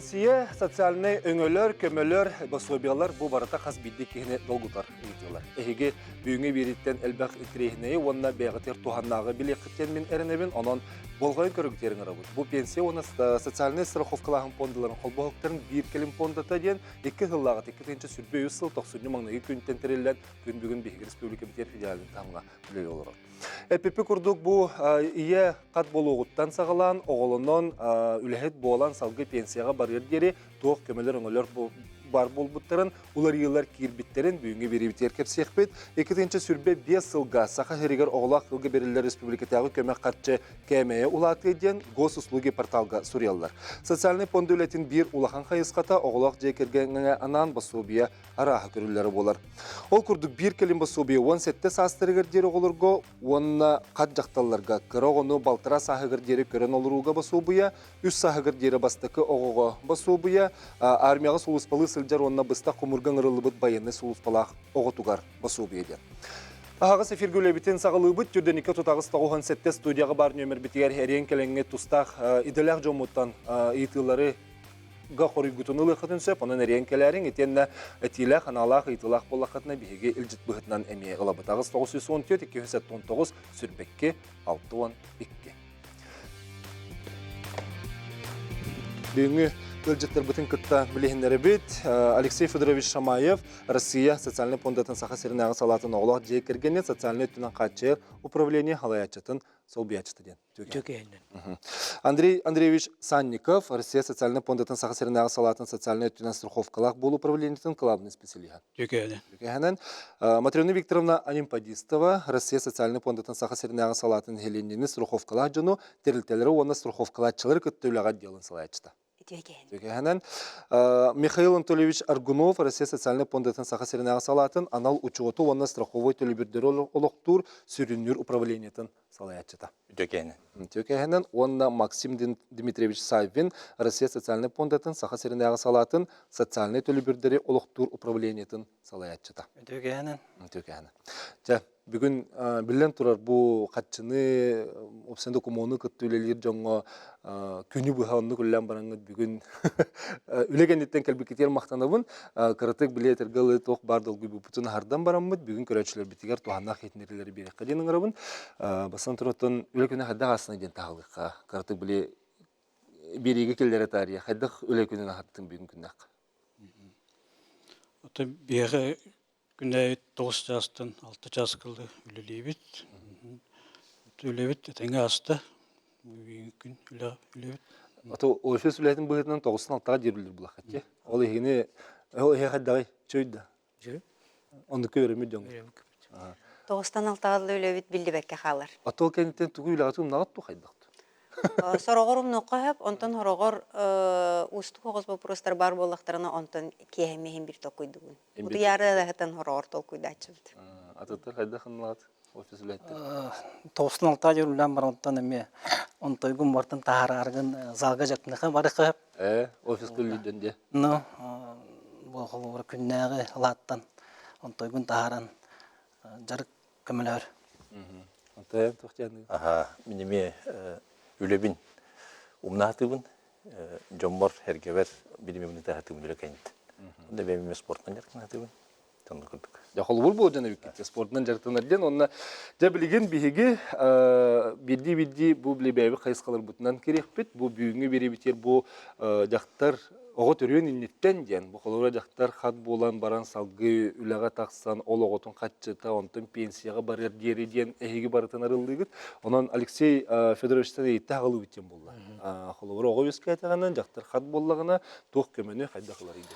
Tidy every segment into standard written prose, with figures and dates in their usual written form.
Пенсия, социальный öngölör, kömölör, basıbiyalar bu barata xas bildik kehine dolgutar itiyorlar. Ehige büyüğü biritten elbaq itirehneyi onna beğatir tuhannağı bile qitten min erenebin onun bolğayın körükterin arabut. Bu pensiya ona социальный страховкаларын фондаларын холбоқтарын bir келим фондата ден 2 жыллағы 2-нче сүрбе юсыл 90 маңнайы күнтен терелен күн бүгін Бехир Республика битер филиалын тамга биле olur. Эппе курдук бу ие кат болугуттан сагалан оголонон үлехет болан салгы пенсияга барыр дери тоқ көмөлөр өңөлөр бар болбуттарын улар йыллар кирбиттерин бүгүнгө берибитер кепсехпет 2-нче сүрбе 5 жылга саха херигер оголак кылгы берилер республикадагы көмөк катчы КМЭ улаты ден госуслуги порталга суряллар. Социальный фонд дөлетин бир улахан хайыската оголак жекергенге анан басубия араха көрүлөрү болар. Ол курдук бир келим басубия 17 састырыгыр дери оголорго онна кат жакталларга кырогону балтыра сахыгыр дери көрөн олуруга басубия 3 сахыгыр дери бастыкы огого басубия армияга сулуспалы сылжар онна быста кумурган ырылыбыт байыны сулуспалах оготугар басубия ден. Ағағы сефир гөлебітен сағылыбыт түрден 2 тұтағыз 97 студияға бар нөмір бітігер әрен келеңе тұстақ иделәқ жомуттан итылары қоры күтінілі қытынсөп, оның әрен келәрін етенні әтиләқ, аналақ, итылақ болақытына бейге үлжіт бұғытынан әмей ғылабыт. Ағыз 914-219 сүрбекке 612. Бүгінгі Өлжеттер бұтын күтті білігіндері бет. Алексей Федорович Шамаев, Россия социальный фондатын сақа серінағы салатын оғылақ жекергенет социальный түнен қатшер управление халаячатын сол биячыты ден. Андрей Андреевич Санников, Россия социальный фондатын сақа серінағы салатын социальный түнен страховкалақ бұл управлениетін главный специалиға. Матрена Викторовна Анимпадистова, Россия социальный фондатын сақа серінағы салатын хеленені страховкалақ жыну, терілтелері оны страховкалақчылар күттіліға делін салаячыты. Михаил Анатольевич Аргунов, Россия социальный фондатын саха серинага салатын, анал учуоту онна страховой төлөбүрдөрү олоктур сүрүнүр управлениятын салаячыта. Төкенен онна Максим Дмитриевич Савин, Россия социальный фондатын саха серинага салатын, социальный төлөбүрдөрү олоктур управлениятын салаячыта. Төкенен. Бүгін білен тұрар бұл қатшыны опсенді комуны күттілелер жоңға күні бұхауынды күллән бараңыз бүгін үлегендеттен кәлбекетер мақтанабын қырытық білетер ғылы тоқ бардыл күбі бұтын хардан барамыз бүгін көрәтшілер бітігер туғанақ етінерлері берек қаденің ұрабын басан тұраттан үлекені қадда қасына ден тағылыққа қырытық біле береге келдері тария қаддық үлекенін ағаттың бүгін күннақ. Күнде 9 жастан 6 жас қылды үлелебет. Үлелебет тәңе асты. Күн үлелебет. Ото офис үлелетін бұғытынан 9-тан 6-ға дерілдір бұл ақытте. Ол егіне, ол еге қаддағай чөйді. Онды көремет жоң. 9-тан 6-ға үлелебет білді бәкке қалар. Ото кәнеттен түгі үлағатығым нағат тұ қайдақты? Сорогорум ноккап, онтон хорогор усту когос вопростар бар боллактарына онтон киемехин бир токуйдугун. Бу яры дагытан хорогор толкуйдачыбыт. Атыттар кайда хынлат офис үлетти. 96 жыл үлән бар онтон эме онтойгун бартын таараргын залга жактыныка барыкып. Офис күлүдөнде. Ну, бу холор күннәге латтан онтойгун тааран жарык көмөлөр. Онтой тохтяны. Минеме үлебин умнатыбын жомбор хергебер билимимни тахатыбын үлекенит. Онда бемиме спорттан жаркынатыбын. Тонду курдук. Жахол бул жана биккет спорттан жаркынарден онна жабилген биһиги бидди бу билебеби кайскалар бутунан керекпит. Бу бүгүнгө беребитер бу жактар ого төрүн иннеттен ден бу колора жактар хат болан баран салгы үлага таксан ол оготун катчыта онтон пенсияга барыр дери ден эһиги барытын арылдыгыт. Онан Алексей Федоровичтен эйтте агылып битен болду. Колора ого өскәтәгәннән жактар хат боллагына тох көмөнө кайда кылар иде.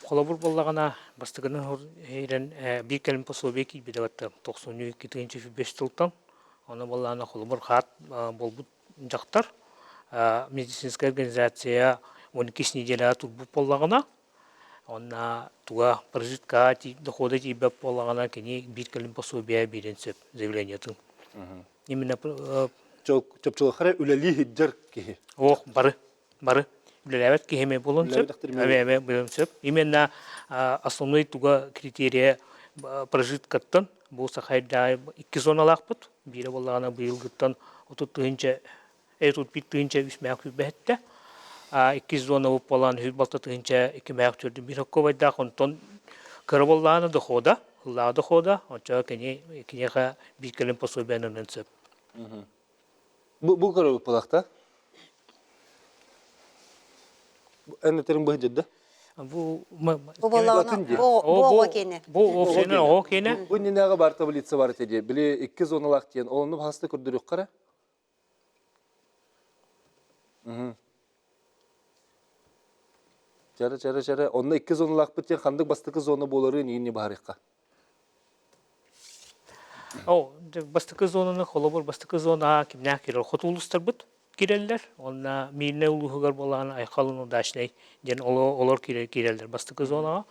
Колобур боллагына бастыгының хейрен бир келим пособие кибедәвәттә 92-5 жылдан. Аны боллагына колобур хат болбут жактар медицинская организация 12 неделя турбу боллагына. Онна туга прожитка доходы тебе боллагына кени бир келим пособие беренсеп заявлениятын. Именно чөпчөлөхөр үлели хиджер ки. Ох, бары. Үлелебет кихеме болонсеп. Болонсеп. Именно основной туга критерия прожиткаттан бу сахайда 2 зоналакпыт. Бире боллагына быйыл гыттан 30 тыгынча 30 бит тыгынча 3 мәк бетте. iki zona bu olan hübalta tınca iki mektürdü bir hakko vayda onton karabollarına da hoda Allah da hoda onca kini ha bir kelim paso benim sep. Bu karı palakta. Enneterin bu hıcıda. Bu Bu bollağına bu oğa kene. bu ofsene o kene. Bu ninaga barta bilitse var tedi. Bili 2 zonalak diyen olunu hasta kurduruk kara. Çare. Onda 2 zonalak biten kandık bastıkı zona boları nini baharika. O bastıkı zonunu kolobur bastıkı zona kimne kirer hotulustar bit girerler. Ona mine uluğugar bolan aykalın daşney den olur girerler bastıkı zona.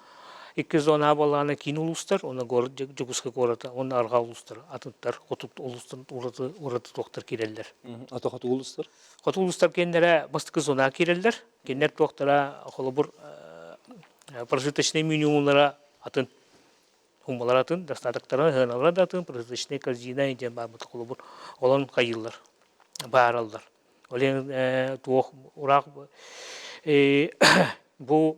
İki zona bolan kin ulustar ona gor juguska gorata ona arga ulustar atıntar hotut ulustar uratı doktor girerler. Ata hatu uluslar. Hotu ulustar kendere bastıkı zona girerler. Kenler doktora kolobur parasitashne minimumlara atın. Humbalar atın, dastadaklarına hınalar da atın, prestijne kazina ince babıt kolubur, olan kayıllar, bağırallar. Olen tuğ urak bu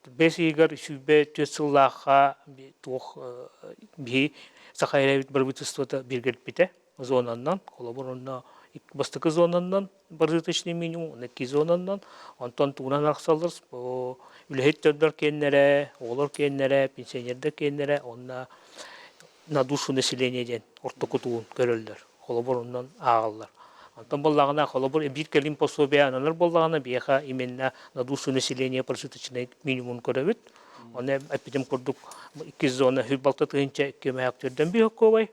besigar şübe tüsüllaha tuğ bir sakayla bir bütüstüte bir gelpite zonandan kolubur onna bastıkı zonandan prestijne minimum neki zonandan ondan tuğunan aksallar o ülhetler kendere, olur kendere, pensiyonerler kendere, onna naduşu nesilleniyeden orta kutuğun görürler. Kolabor ondan ağırlar. Ondan bollağına kolabor bir kelim posobe analar bollağına biyaha imenna naduşu nesilleniye parasitiçine minimum görevit. Ona epidem kurduk 2 zona hübalta tığınca 2 meyaktörden bir hakkı var.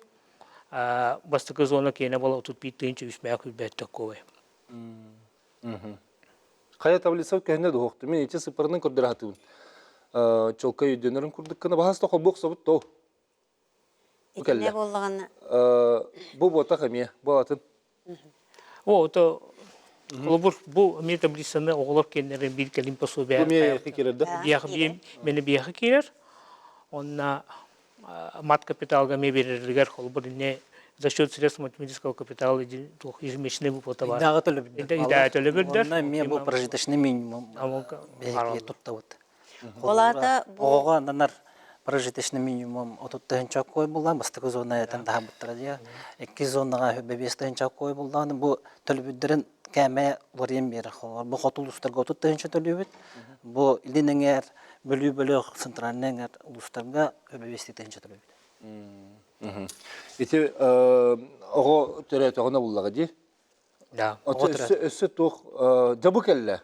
Bastıkı zona kene bola 31 tığınca 3 meyaktör behtek var. Kaya tablisa kehne de hoqtu. Men içe sıfırının kurdur hatun. Çolka yüdönörün kurduk kana bahas da kolbok sabut to. Ne bollağına. Bu bota kamiye, bu atın. O da kolabor bu metabolismne oğlar kendileri bir kelim paso be. Bu miye fikirde. Beni bir kirer. Onna mat kapitalga me verirler kolabor ne за счет средств математического капитала ежемесячно выплата бар. Идагы төлөп Идагы төлөп бердер. Онна мен бу прожиточный минимум Амалга беги туттабыт. Оларда бу Ога нанар прожиточный минимум отуттан чакой булган бастыгы зона ятан да буттара дия. 2 зонага бебестен чакой булган бу төлөбүдөрүн кәме варем бер хор. Бу хотулустарга отуттан төлөбүт. Бу илинеңер бөлү центральнеңер улустарга бебестен төлөбүт. Ити ого төрө төгөнө буллага ди. Да. Өссө тух жабы келле.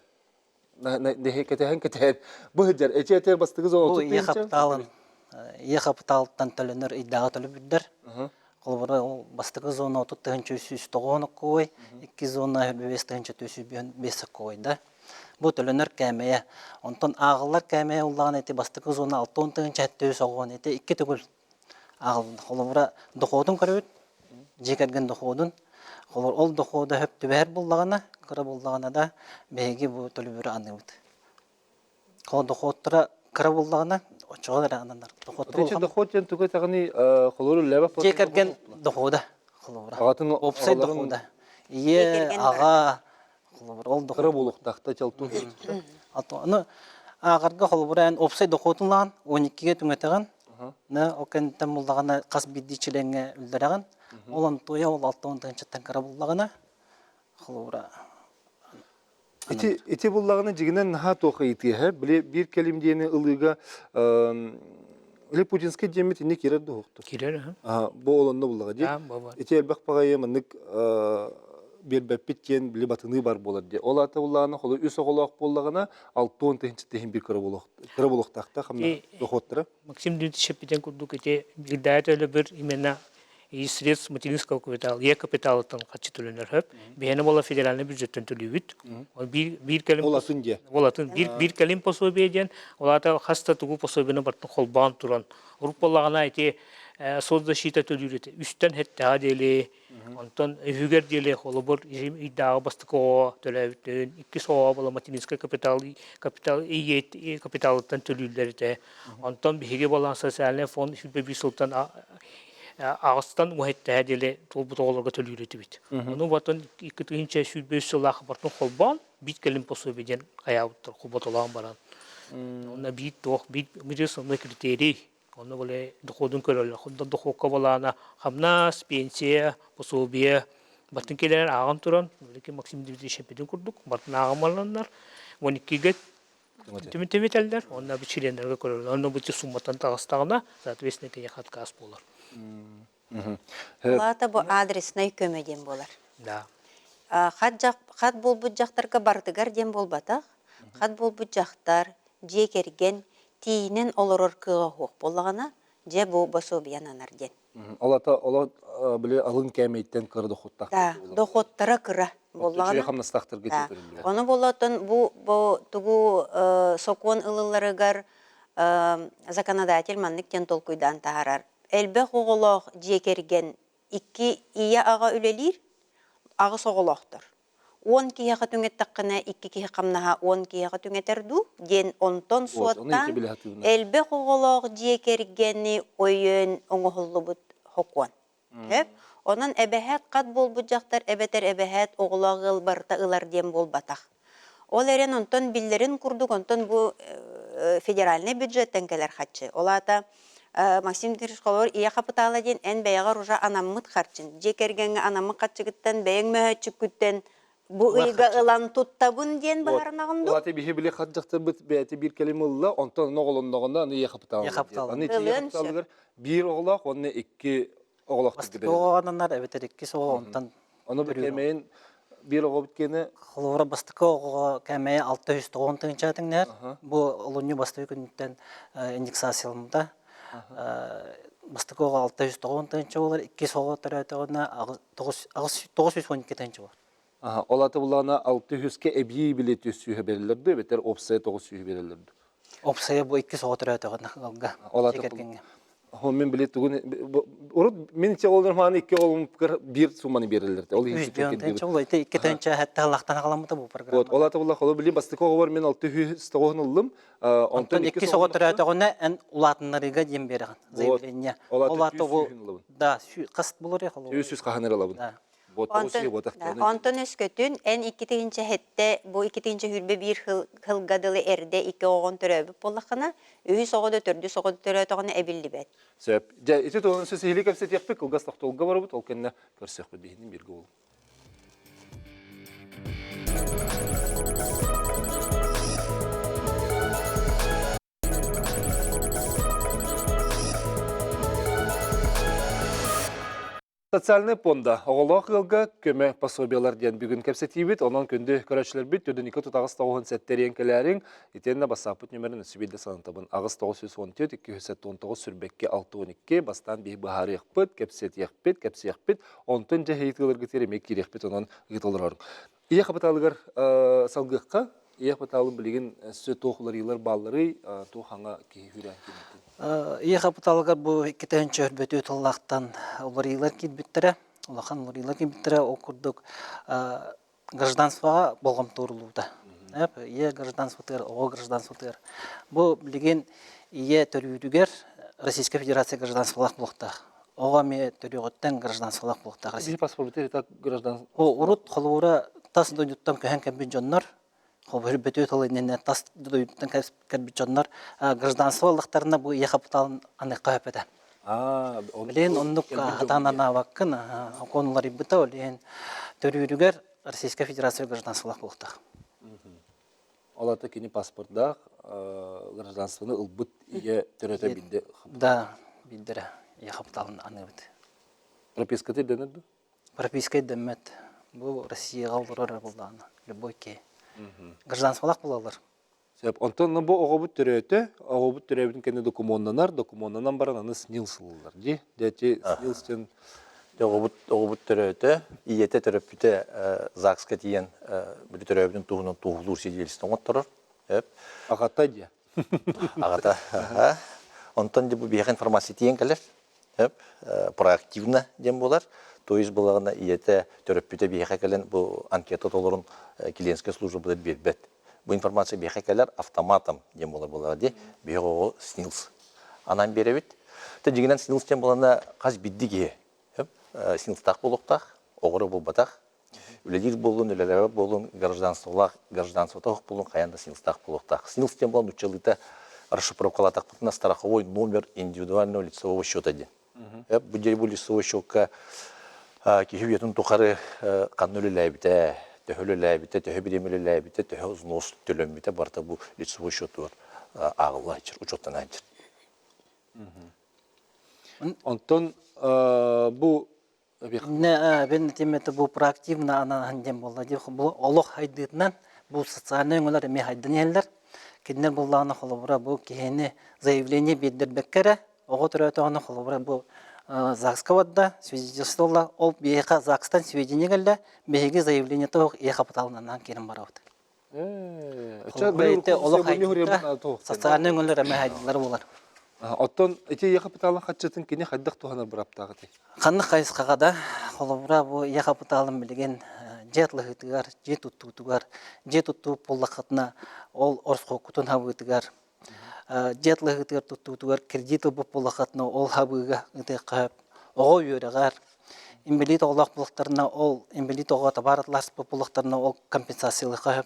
Ne heketen keter. Bu hıcar eçeter bastığı zaman Бу tutmayınca. капиталдан төлөнөр идага төлөбүддөр. Колбора бастыгы зона отуттан чөсүс тогону кой, 2 зона бебестен чөсү бесек кой да. Бу төлөнөр кәмәя. Онтон агылар кәмәя улган эти бастыгы зона 6 тын чәттө согон эти 2 түгүл. Агыл колбора доходун көрөт. Жекерген доходун. Колор ол доходу хөп түбәр буллагана, кыра буллагана да беги бу төлөбүр аныбыт. Кол доходтара кыра буллагана очоолар анандар. Тече доходтен түгө тагыны холору лева по. Жекерген дохода колора. Агатын Опсай дохода. Ие ага колор ол кыра дохода. булук такта чалту. Аны агарга колоран опсай доходунлан 12ге түңөтөгөн. На окен тамуллагана кас бидичиленге үлдөрөгөн. Олон тоя ол 6-тан чаттан кыра буллагана колора. Ити буллаганы жигинен наха тоха ити he. Бile bir kelim diyeni ılыга ile Putinski cemiyeti ne kirer de hoktu. Kirer ha. Aha bu olanla bullaga di. Ha baba. Iti elbak pagaya manık bir bepitken bile batını var bolar diye. Ola ta bullagana holu üs oğlak bullagana 6-10 tehin bir kıra bulak takta hamna dohottara. Максим Дмитриевич курдук эти бигдата лебер именно и средств материнского капитала, е капиталдан качы төлөнөр хөп. Бени бола федеральный бюджеттен төлөбүт. Ол бир келим Olasın diye. Олатын бир келим пособиеден, олата хаста тугу пособияны бартын холбан туран. Уруп боллагана эти соцзащита төлүрөт. Үстөн хетта дели, онтон хүгер дели холобор идаа бастыко төлөбүтүн. 2 соо бола материнский капитал капиталдан төлүлөрүтө. Онтон биге болан социальный фонд хүбе бисултан Ağıstan muhitte dele tol bu toğlarga tölüretip bit. Onu batın 2005 yılda xabartın xolban bit kelim posobeden ayağıttır kubatolağın baran. Ona bit doq bit bir sonunda kriteri. Onu böyle dokodun köröller. Onda doqoqa balana hamnas pensiya posobiya batın keler ağın turan. Böyle maksim divide şepedin kurduk. Batın ağamalanlar. 12 get Tümiteller, onlar bir çilenlerge köröller. Onu bu summatan tağıstağına zaten vesne teye xatkas bolar. Олата бу адресный көмөден болар. Da. Хат болбут жактарга бардыгар дем болбатак. Хат болбут жактар же керген тиинен олорор кыга хук боллагана же бу басобиянанар ден. Ола біле алын кәмейттен кырды хуттақ. Да, доходтара кыра Чуя боллагана. хамнастақтыр Да. кететірілді. Оны болатын бу тугу сокон ылыларыгар законодатель маннык тен толкуйдан тахарар. Элбе хоголох же керген 2 ия ага үлелир, ағы соголохтор. 10 кияға түңеттаққына 2 кия қамнаға 10 кияға түңетерду, ден онтон Оны суаттан ете біле хатыгына. элбе хоголох же кергені ойын оңохоллу бұд хокуан. Онан әбәхәт қат бол бұд жақтар, әбәтер әбәхәт оғылағыл барта ылар дем бол батақ. Ол әрен онтон биллерин курдук, онтон бу федеральный бюджеттен келер хатчы. Олата Максим Тершколор ия капитала ден эн бәяга ружа анаммыт харчын. Жекергенге анаммыт хатчыгыттан бәйң мөһөчүк күттен бу ыйга ылан туттабын ден барынагынды. Олаты бихе біле хат жақтыр бұт бәйті бір келем ұлла, онтан оғылындағында аны еқапталығыр. Ия капиталы. Аны ете еқапталығыр. Bir oğlaq, onu 2 oğlaq Бастык тігідер. оғананар әбетер 2 соға онтан Onu bir kemeyin bir oğu bitkeni Холора бастыкы оға кәмәе 690 тыңчатыңнар. Бу олоню бастык күнтен индексациялымда. Бастыкы оға 690 тыңча болар, 2 соға төрәтәгенә 912 тыңча болар. Olаты bulana 600'ke ebiyi bile tüsühü verilirdi, beter opsaya 900 verilirdi. Опсая бу 2 соға төрәтәгенә галга. Olаты Homin bile tuğun, orada minçe olur mani 2 olum bir sumanı verilirdi. Ol hiç тыңча болар. 2 тыңча хәтта Аллахтан каламыда бу программа. Olаты bulla kolu bile bastık oğu var men 600 toğun aldım. Онтон 2 соға төрәтәгенә эн улатыннарыга дем бергән. Заявление. Олаты бу да, каст булыр я холора. 100 kahanır alabın. Bot osuyu botaktığını. Онтон өскөтүн эн 2-нче хетте бу 2-нче хүрбе бир хылгадылы эрде 2 огон төрөбүп боллакана, үйү согода 4 согода төрөтөгөнө эбилдибет. Sebep, iti toğun söz hilik hepsi yapık, o gazlak toğga var bu, olkenle görsek bu dihinin bir gol. Социальный понда оғылақ ғылға көмі пособиялар ден бүгін кәпсетейбіт, онан күнді көрәшілер біт, өдін 2 тұт ағыз тауғын сәттерен кәләрін, етеніне басапыт нөмірін үсібелді санатабын. Ағыз 914-219 сүрбекке 612 бастан бей бұхары еқпіт, кәпсет еқпіт, кәпсет еқпіт, онтын жа хейтілер гітеремек керекпіт, онан ғытылыр орын. Ие қапыталығыр салғыққа, ие қапыталығын білеген сөт тоқылар елер баллары тоқаңа кейхүрі әкеметін. Ия капиталга бу 2-нче өрбөтү тыллактан уларыйлар килбиттере, улахан уларыйлар килбиттере окурдук гражданствога болгом турулууда. Ия гражданствотер, о гражданствотер. Бу билген ия төрүдүгер Российская Федерация гражданстволак болукта. Ога ме төрүгөттөн гражданстволак болукта. Bir pasport biter, tak gраждан. О урут холура тас доюттан көһән кәбин жоннор. Хобыр бөтө толыннан тас доюттан кәбин жоннор гражданстволактарына бу ия капиталын аны кайпеде. Билен оннук атанана вакын конулар ибта олен төрүрүгөр Российская Федерация гражданстволак болукта. Олата кини паспортда гражданствоны ылбыт ие төрөтө билди. Да, билдире. Ия капиталын аны бит. Пропискаты денеди? Прописка демет. Бу Россияга олорор булданы. Любой ке. Гражданстволак булалар. Себеп онтон бу огобут төрөбүн кене документанан баран аны снилсылар, ди. Дети снилстен Оғыбыт төрөтө, иете төрөпүтө ЗАГСка тиен бір төрөбүнүн туғынан туғылур седелістен оттырыр. агата ди. Ағата. Онтон бұл бейх информация тиен кәлер. Проактивна дем болар. То есть бұлағына иете төрөпүтө бейхе кәлен бұл анкета толырын келенске служба бұлар бербет. Бұл информация бейхе кәлер автоматом дем болар бұлар де. Бейхе оғы снилс. Анан беребет. Те жигинен синылстен болана каз биддиги. Синылстак болуктак, огору болбатак. Үлелир болун, үлелер болун, гражданствотак болун, каянда синылстак болуктак. Синылстен болан учалыта расшифровкалатак на страховой номер индивидуального лицевого счета ден. Бу жербу лицевой счетка кихиветин тухары каннулы ләбите, төһөлү ләбите, төһө биремелі ләбите, төһө узнос төлөмбите барта бу лицевой счет бар. Агылла жер, учеттан анчыр. Онтон бу Ben temete bu proaktivna ana handem bolla di bu олох хайдытнан bu социальный өңөлөр эме хайдын элдер. Киндер булланы холобура бу кихени заявление биддирбеккере. Ого төрөтөгөнө холобура бу ЗАГС-ка свидетельствовала ол бейха ЗАГС-тан сведения geldi. Беги заявление тог и капиталынан келин барабыт. Холобурайты олох хайдытта социальный өңөлөр эме хайдылар болар. Оттон эти капиталын хатчатын кине хайдак тухана браптагы ти. Ханны кайыскага да холобура бу я капиталын билген жетлыгытыгар, жетуттугар, жетутту поллакытна ол орско кутун хабытыгар. Жетлыгытыгар туттугар кредиты бу поллакытна ол хабыга ытыкап, ого юрагар. Имбелит олак булактарына ол имбелит ого табаратлас бу булактарына ол компенсациялык кап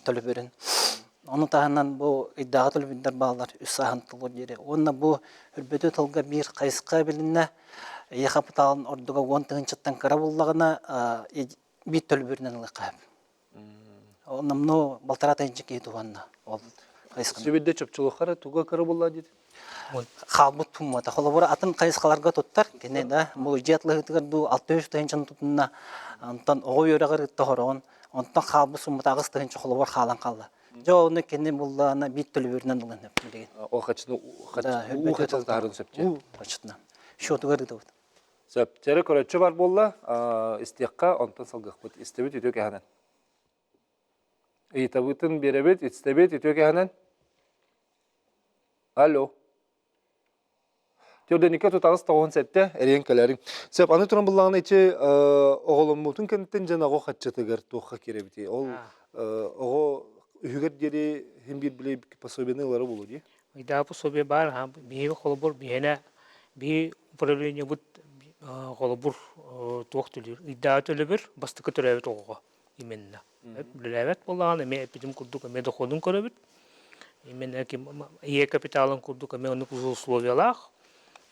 төлөп берен. Onu tahanan bu iddialı binder bağlar üsahantılır yeri. Onunla bu hürbeti tılga bir kayıska bilinne kapitalın orduga 10 tığınçıttan kara bullağına bir tölbüründen ılıqab. Onunla bunu baltara tayıncık eydi oğanna. Sebedde çöpçülüqara tuğa kara bulla dedi. Қалбыт туммата. Холобура атын кайыскаларга туттар. Кене да бу жетлыгытыгар ду 600 тыгынчын тутунна. Онтан ого йөрөгөр тохорон. Онтан қалбы суммата агыс тыгынчы холобур халан калды. Жоны кене буллана бит төлбөрүнөн булган деп билген. О хачны хачны тарын сөпче. Хачна. Шотугар дит. Сөп тере көрөчү бар болла, истекка онтан салгык бут. Истебет үтөк ханан. Ыйтабытын беребет, истебет үтөк ханан. Алло. Төрдөнүкө тутагыс 97-те эренкелерин. Сөп аны туран буллагына ичи оголум мутун кенттен жанагы хатчатыгар тохка керебити. Ол ого үгөр дери хим бир биле пособиялары болду ди. Ида пособие бар, бие холобур биене би управление бут холобур тохтулur. Ида төлөбөр бастыкы төрөбөт ого именно. Билебет болган эме эпидем курдук эме доходун көрөбөт. Именно ки ие капиталын курдук эме ону условиялах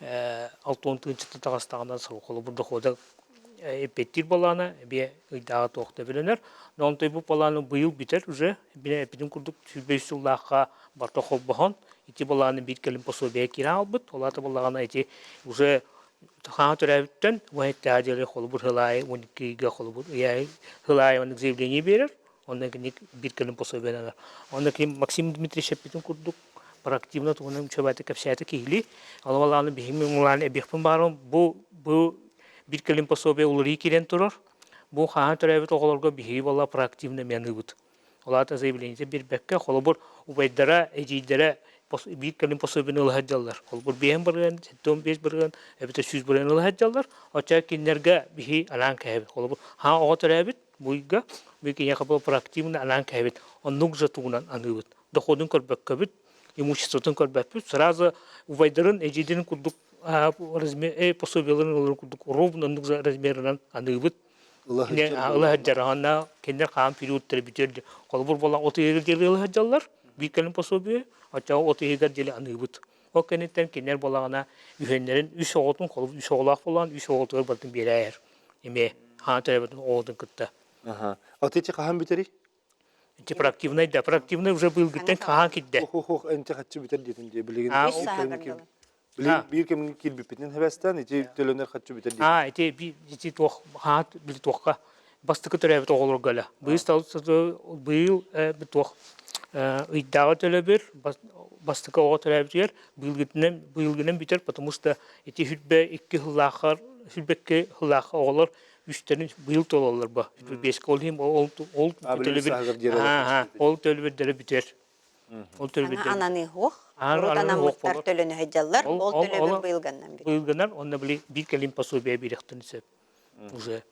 6-ынчы тагыстагынан сыл холобур доходу эпеттир баланы бе идага тохта биленер. Но той бу баланы быйыл битер уже бине эпидем курдук 5 жылдакка барта холбохон. Ити баланы бит келим пособие кира албыт. Олата балагана ити уже хан төрөбүттөн вайта ажеле холобур хылай 12га холобур яй хылай он заявление берер. Ондан кийин бир келим пособие. Ондан кийин Максим Дмитриевич эпидем курдук проактивно тугунан чөбөтө кепсяты кийли. Албаланы бихимуланы эбихпин барын бу bir kelim пособие улри кирен турар. Бу хаан төрөбөт оголорго бихи болла проактивно менибут. Олата заявление бир бекке холобур убайдара эжидере bir kelim пособие ылхаджаллар. Холобур бем бирген, 75 бирген, эбите 100 бирген ылхаджаллар. Оча кинерге бихи алан кайбы. Холобур ха ого төрөбөт буйга бир кине капыл проактивно алан кайбы. Оннук жатугунан аныбыт. Доходун көрбөккөбүт, имуществотун көрбөкпүт. Сразу убайдарын эжидерин курдук размер пособияларын ровно размерынан аныбыт. Ылхаджарана кинер кам периодтер битерди. Колбур болан 30 жыл ылхаджалар. Bir kelin пособие, açağı 30 jıl anыбыт. O kenitten kinер bolagana ühenlerin 3 oğutun kolup 3 oğlak bolan 3 oğutlar batın berer. Eme ha tarafın oğutun kıtta. Ага. А ты кахан битери? Эти проактивный уже был гитен кахан кидде. Хох, энте хатчы битер дедин де билеген. Bir kemin kilbipетин хебестен, эти төлөнөр хатчы битер де. Эти тох хат бил тохка бастыкы төрөбөт оголор гала. Быйыл битох иддага төлөбөр бастыкы ого төрөбөр быйылгынан битер, потому что эти хүтбе 2 хыллахар хүтбекке хыллах оголор үстөрүн быйыл тололор ба. 5 колхим ол төлөбөр. Ол төлөбөр битер. Ол төлөбөр. Ананы хох. Ротана муктар төлөнө хаҗаллар, ол төлөбөр быйылганнан бери. Быйылганнан онда били bir kelin пособие биректен сеп. Уже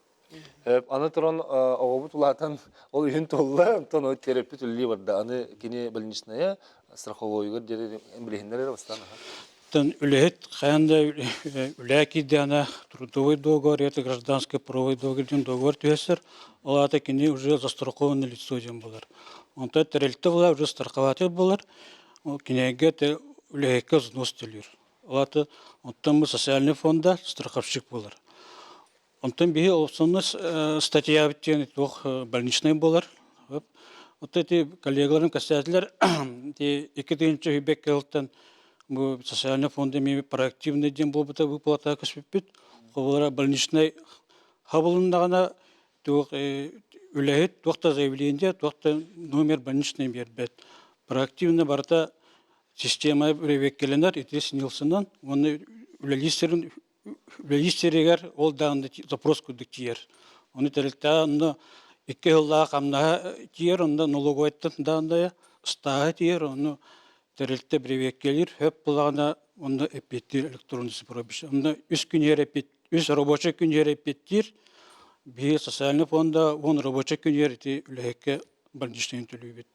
Аны туран огобут улатан ол үйүн толла, онтон о терапия төлли барда. Аны кини больничная страховойгор дере билгендер бастан. Оттан үлэхет ханда үлэки дана трудовой договор, это гражданский правовой договор түйесер. Олата кини уже застрахованное лицо дем болар. Онта терелте була уже страхователь болар. Кинеге те үлэхекке взнос төлөр. Олата онтан мы социальный фонда страховщик болар. Онтан бии опционный статья биттен тох больничный болар. Вот эти коллегаларым касательлер те 2-нче хүбек келтен бу социальный фондами проактивный дем болбута выплата көспүт. Колора больничный хабылындагына тох үлэхет тохта заявление тохта номер больничный бербет. Проактивно барта система ревеккеленер ите снилсынан оны үлэлистерегер ол дагында запрос күдүк тиер. Оны терилтә аны 2 жылга камна тиер, онда налоговайттан дагында стага тиер, оны терилтә ревеккелер хөп булагына онда эпеттир электронный справиш. Онда 3 күн ерепет, 3 рабочий күн ерепеттир. Би социальный фонда 10 рабочий күн ерете үлэхекке больничный төлөбүт.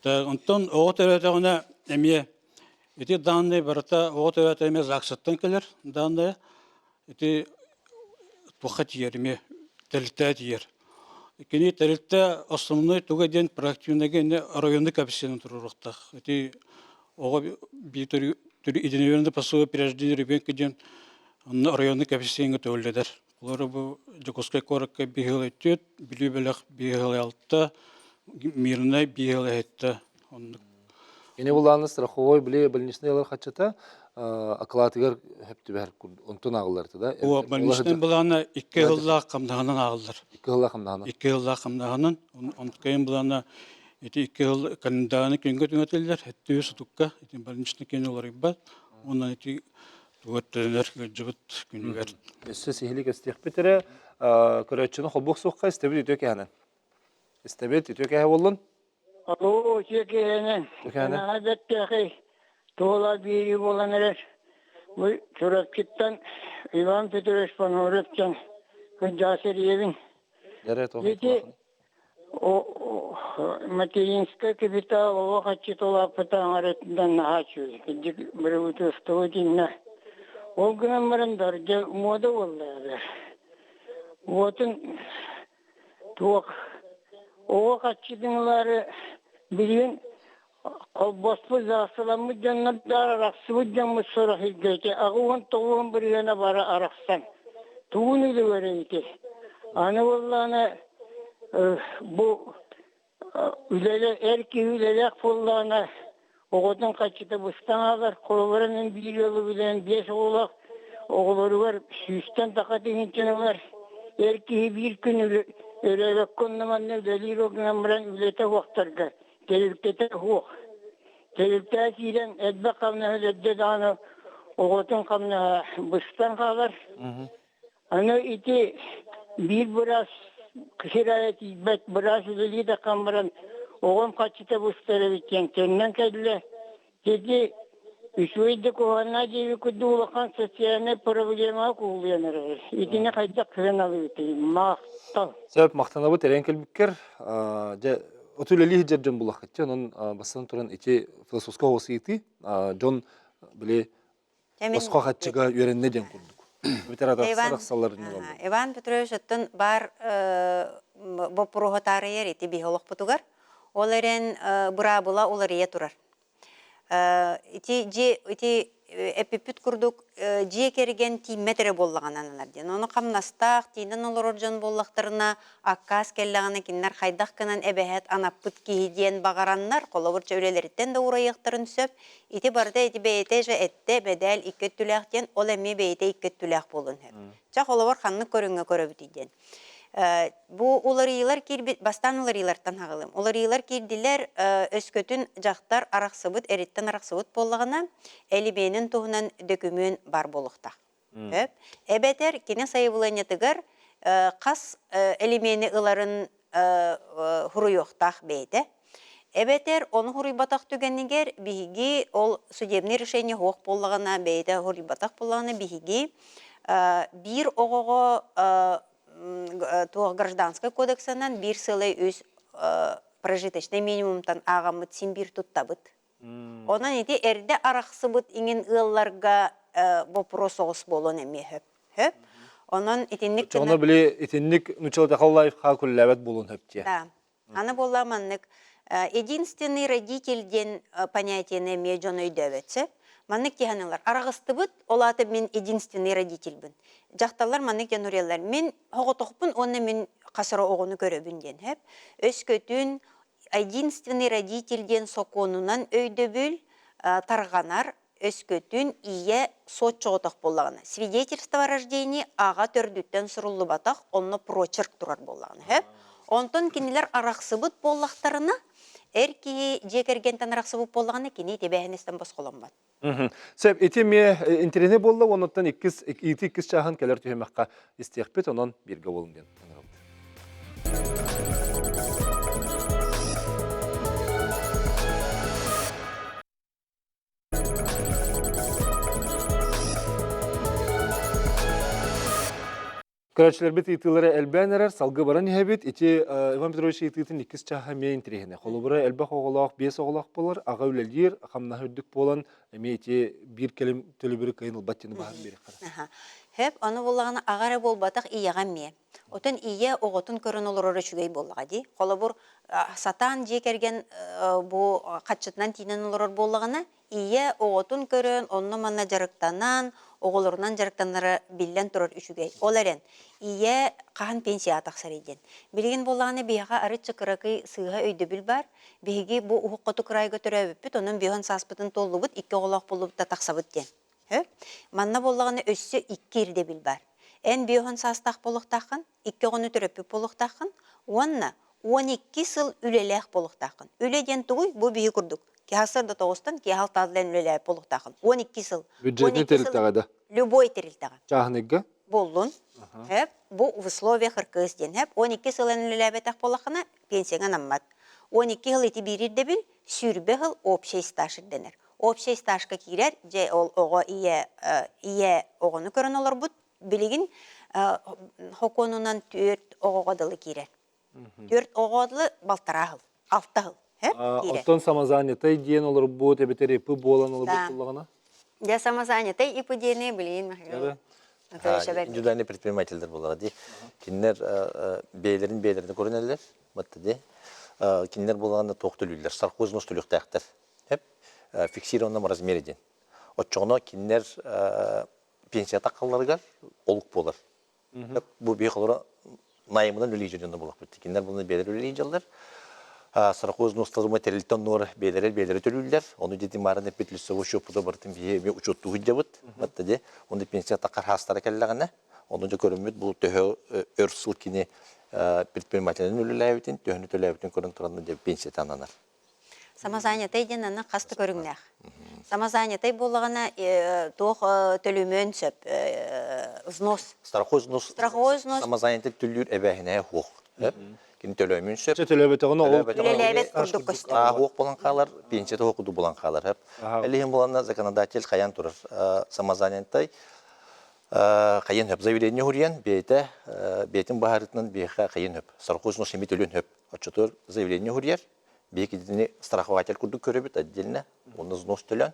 Онтон оғытыветіғына әме, еті данный барыта оғытыветі әме зақсаттан келер, данный еті тұқа тиер, әме тәлітті тиер. Кені тәлітті основной тұға ден проактивнеге районды каписенің тұрырықтақ. Еті оға бір түрі единеверінді пасуы пережден ребенкі ден районды каписенгі төвілдедер. Олары бұл Жокоскай коракка бігіл әттет, білі бәліқ бігіл алтта, мирный бігіл әтті. Ene bulanı страховой бile больничный алар хачата акалатыгар хепти бер онтон агыларды да. О больничный буланы 2 жылга камдаганын агылдар. 2 жылга камдаганы. 2 жылга камдаганын онткайын буланы эти 2 жыл календарны күнгө түнөтөлдөр, хетти сутукка, эти больничный кен олар ибат. Онан эти тугаттылар жыбыт күнгөр. Эссе сихилик эстехбетере көрөчүнү хобук сукка истебит өтөк яны. Истебит өтөк я болдун. Алло, чекенен. Чекенен. Әлбәттә, тола бири буланыр. Бу Чуракиттан Иван Петрович Пономаревтан Кынжасеревин. Ярэ то. О материнская капитал о хачи тола патаңардан хачу. Бир утустудинна. Ол граммарын дарга мода болду. Вотын туак о хачидыңлары билин колбоспу засыламы жаннаттар араксыбы жанмы сорах илгеке агуын тоғуын бір yana бара арақсан туын үлі өрейте аны болланы bu erki ülelek follana oğudun kaçıda bustan ağlar kollarının bir yolu bilen 5 oğlak oğulları var süsten takat eğincini var erki bir gün ülelek konnamanın delil oğunamıran ülete vaktarga deliltete huok deliltete siren edbe kamna hüledde dağını oğudun kamna bustan ağlar anı iti bir biraz Kışırayet İzbet Brasili'yi de kambaran oğum kaçıta busları biten kendinden kedile dedi üçüydü kuhanna cevi kudu ulakan sosyalne problema kuluyanır. İdine kayda kıran alıviteyim. Mağtal. Sebep maqtanabı terenkel bükker. Otuleli hiccerden bulakıtça. Onun basın turan içi filosofiska hosiyeti. John bile Osko hatçıga yörenne den kurduk. Иван Петрович оттон бар бопурухотарыер ити бихолох путугар. Оларен бура була олария турар. Ити эпипит курдук жие керген тимметре боллаган аналарден. Оны камнастак тинен олороржон боллактарына аккас келлаганы киннер хайдак кынан эбехет анаппыт кийден багараннар колобур чөүрелерден да урайыктарын сөп. Ити барда ити бейте же этте бедел 2 түләктен ол эми бейте 2 түләк болун хеп. Жа колобур ханны көрүнгө көрөбүт иден. Бу уларыйлар кирбит бастан уларыйлардан хагылым. Уларыйлар кирдилер өскөтүн жактар араксыбыт эриттен араксыбыт боллагына элибенин туһунан документ бар болукта. Хөп. Эбетер кине сайвылыны тыгар кас элимени ыларын хуруйоктах бейте. Эбетер оны хуруйбатак түгеннигер биги ол судебный решение хок боллагына бейте хуруйбатак боллагына биги бир огого гражданский кодексынан 1,3 прожиточный минимумтан агамыт симбир туттабыт. Онан ити эрде арақсыбыт иңин ылларга вопрос оғыс болон эме хөп. Онан итинник Çoğuna bile etinlik Nучал Тахаллаев ха күлләбәт булун höpçe. Да. Аны боламаннык единственный родитель ден понятиене меджон өйдөбөтсө. Маннык тиханылар арагыстыбыт, олаты мен единственный родитель бин. Жакталар маннык янурелер. Мен хоготокпун, онны мен касыра огону көрөбүн ден хеп. Өскөтүн единственный родитель ден соконунан өйдөбүл тарганар өскөтүн ие сот чоготок боллагына. Свидетельство о рождении ага төрдүттен суруллу батак, онно прочерк турар боллагына хеп. Онтон кинилер араксыбыт боллактарына эрки жекергентен араксыбыт боллагына кини тебехинестен босголонбат. Сәп етеме интернет болды, онуттан иккіз чағын кәлер түйемаққа істеқпет, онан берге болын ден. Көрәтшілер бет итылары әлбән әрәр, салғы баран ехәбет, ете Иван Петрович итылатын иккіз чаға мен интерегіне. Қолы бұры әлбәқ оғылақ, бес оғылақ болар, аға өлелдер, қамна үрдік болан, әме ете бір кәлім төлі бірі қайыныл баттені бағын бері қара. Хеп, аны болағына ағары болбатақ ияға ме. Отын ия оғытын көрін олыры шүгей болаға ди. Қолы бұр сатан жекерген бұл қатшытынан тинен олырыр болағына, ия оғытын көрін, онны манна жарықтанан, оғылырынан жарықтанары білден тұрыр үшігей. Оларен, ия қаған пенсия атақсар еден. Білген болағына бейға арытшы қырақы сыға өйді біл бар, бейге бұл ұққыты қырайға түрі өппіт, оның бейған саспытын толы бұд, икі олақ болы бұд тақсабыт ден. Манна болағына өссі икки ирде бил бар. Эн бейхон састақ болуқтақын, икки ғыны түрөппі болуқтақын, онна 12 сыл үлеләқ болуқтақын. Үледен тұғый бұл бейі күрдік. Ки хасырды тоғыстан, ки халтадылен үлеләқ болуқтақын. 12 сыл. Бюджетный терилтағады. Любой терилтаға. Чағынығға? Болын. Бұл в условия қырқыз ден. 12 сылын үлеләбетақ болуқына пенсияға наммат. 12 сыл еті берірді біл, сүрбе сыл общий стаж денер. Общий стажка кирер, же ого ие огону көрөн олар бут, билигин хоконунан 4 огодылы кирер. 4 огодылы балтарагыл, 6 жыл, кирер. Оттон самозанятай диен олар бут, эбетер ипы болан олар бут болағына? Я самозанятай ипы диене билин. Индивидуальный предпринимательдер болаға ди. Кинлер бейлерін көрінелер, батты ди. Кинлер болағында тоқтылүйлер, сархознос түліктәқтір. Фиксированном размере ден. Отчоғына кинлер пенсия таққаларығар олық болар. Бұл бей қалыра найымынан өлей жүргенде болақ бітті. Кинлер бұны бейлер өлей жалдар. Сарахозын ұстазыма терілттен нор бейлері төлілдер. Оны дедім араны петлісі өші өпіді бартын бейе ұчотты хүдде бұд. Бәтті де, оны пенсия таққар хастары кәліліғіне. Оны да көрімет бұл төхі өрсіл кені предпринимателінің өлілі әуітін, төхіні төлі әуітін көрін тұраны деп пенсия тананар. Самозанятай денаны қасты көріңнәқ. Самозанятай болағына тоқ төлімөн сөп, взнос. Страховой взнос. Самозанятай түллер әбәхіне хоқ. Кені төлімөн сөп. Төлөбетіғіні ол Үлеләбет күрдік көсті. Хоқ болан қалар, пенсияты хоқуды болан қалар. Әліген боланна законодатель қаян тұрыр. Самозанятай қайын хөп. Заявление хүрген бейтін бағарытынан бейқа қайын хөп. Страховой взнос емет өлін хөп. Отчетыр заявление хүргер. Бекедіне страхователь күрді көребет отдельно, оны взнос төлен,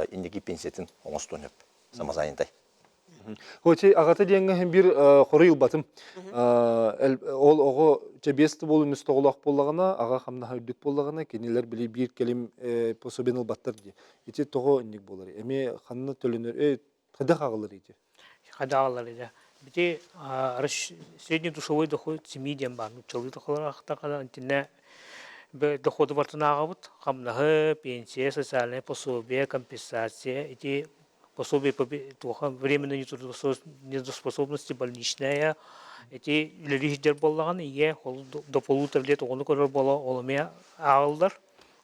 индеги пенсиятын оңыстон өп, самозанятай. Хоти ағаты дейінгі бір қоры ел батым. Ол оғы жабесті болу мүсті оғылақ болағына, аға қамна үрдік болағына, кенелер біле бір келім пособен ұлбаттар де. Ете тоғы үндік болар. Әме қанына төленер, қадақ ағылар ете? Қадақ ағылар ете. Бете средний душевой доход 7 ден бар. Чылы дохолар ақтақада антинне доходы бартынағы бұд, қамнағы, пенсия, социальная пособие, компенсация, эти пособия по временной недоспособности, больничная, эти үлелігіздер болған, ие, до полутора лет оғыны көрір бола, олыме ағылдар,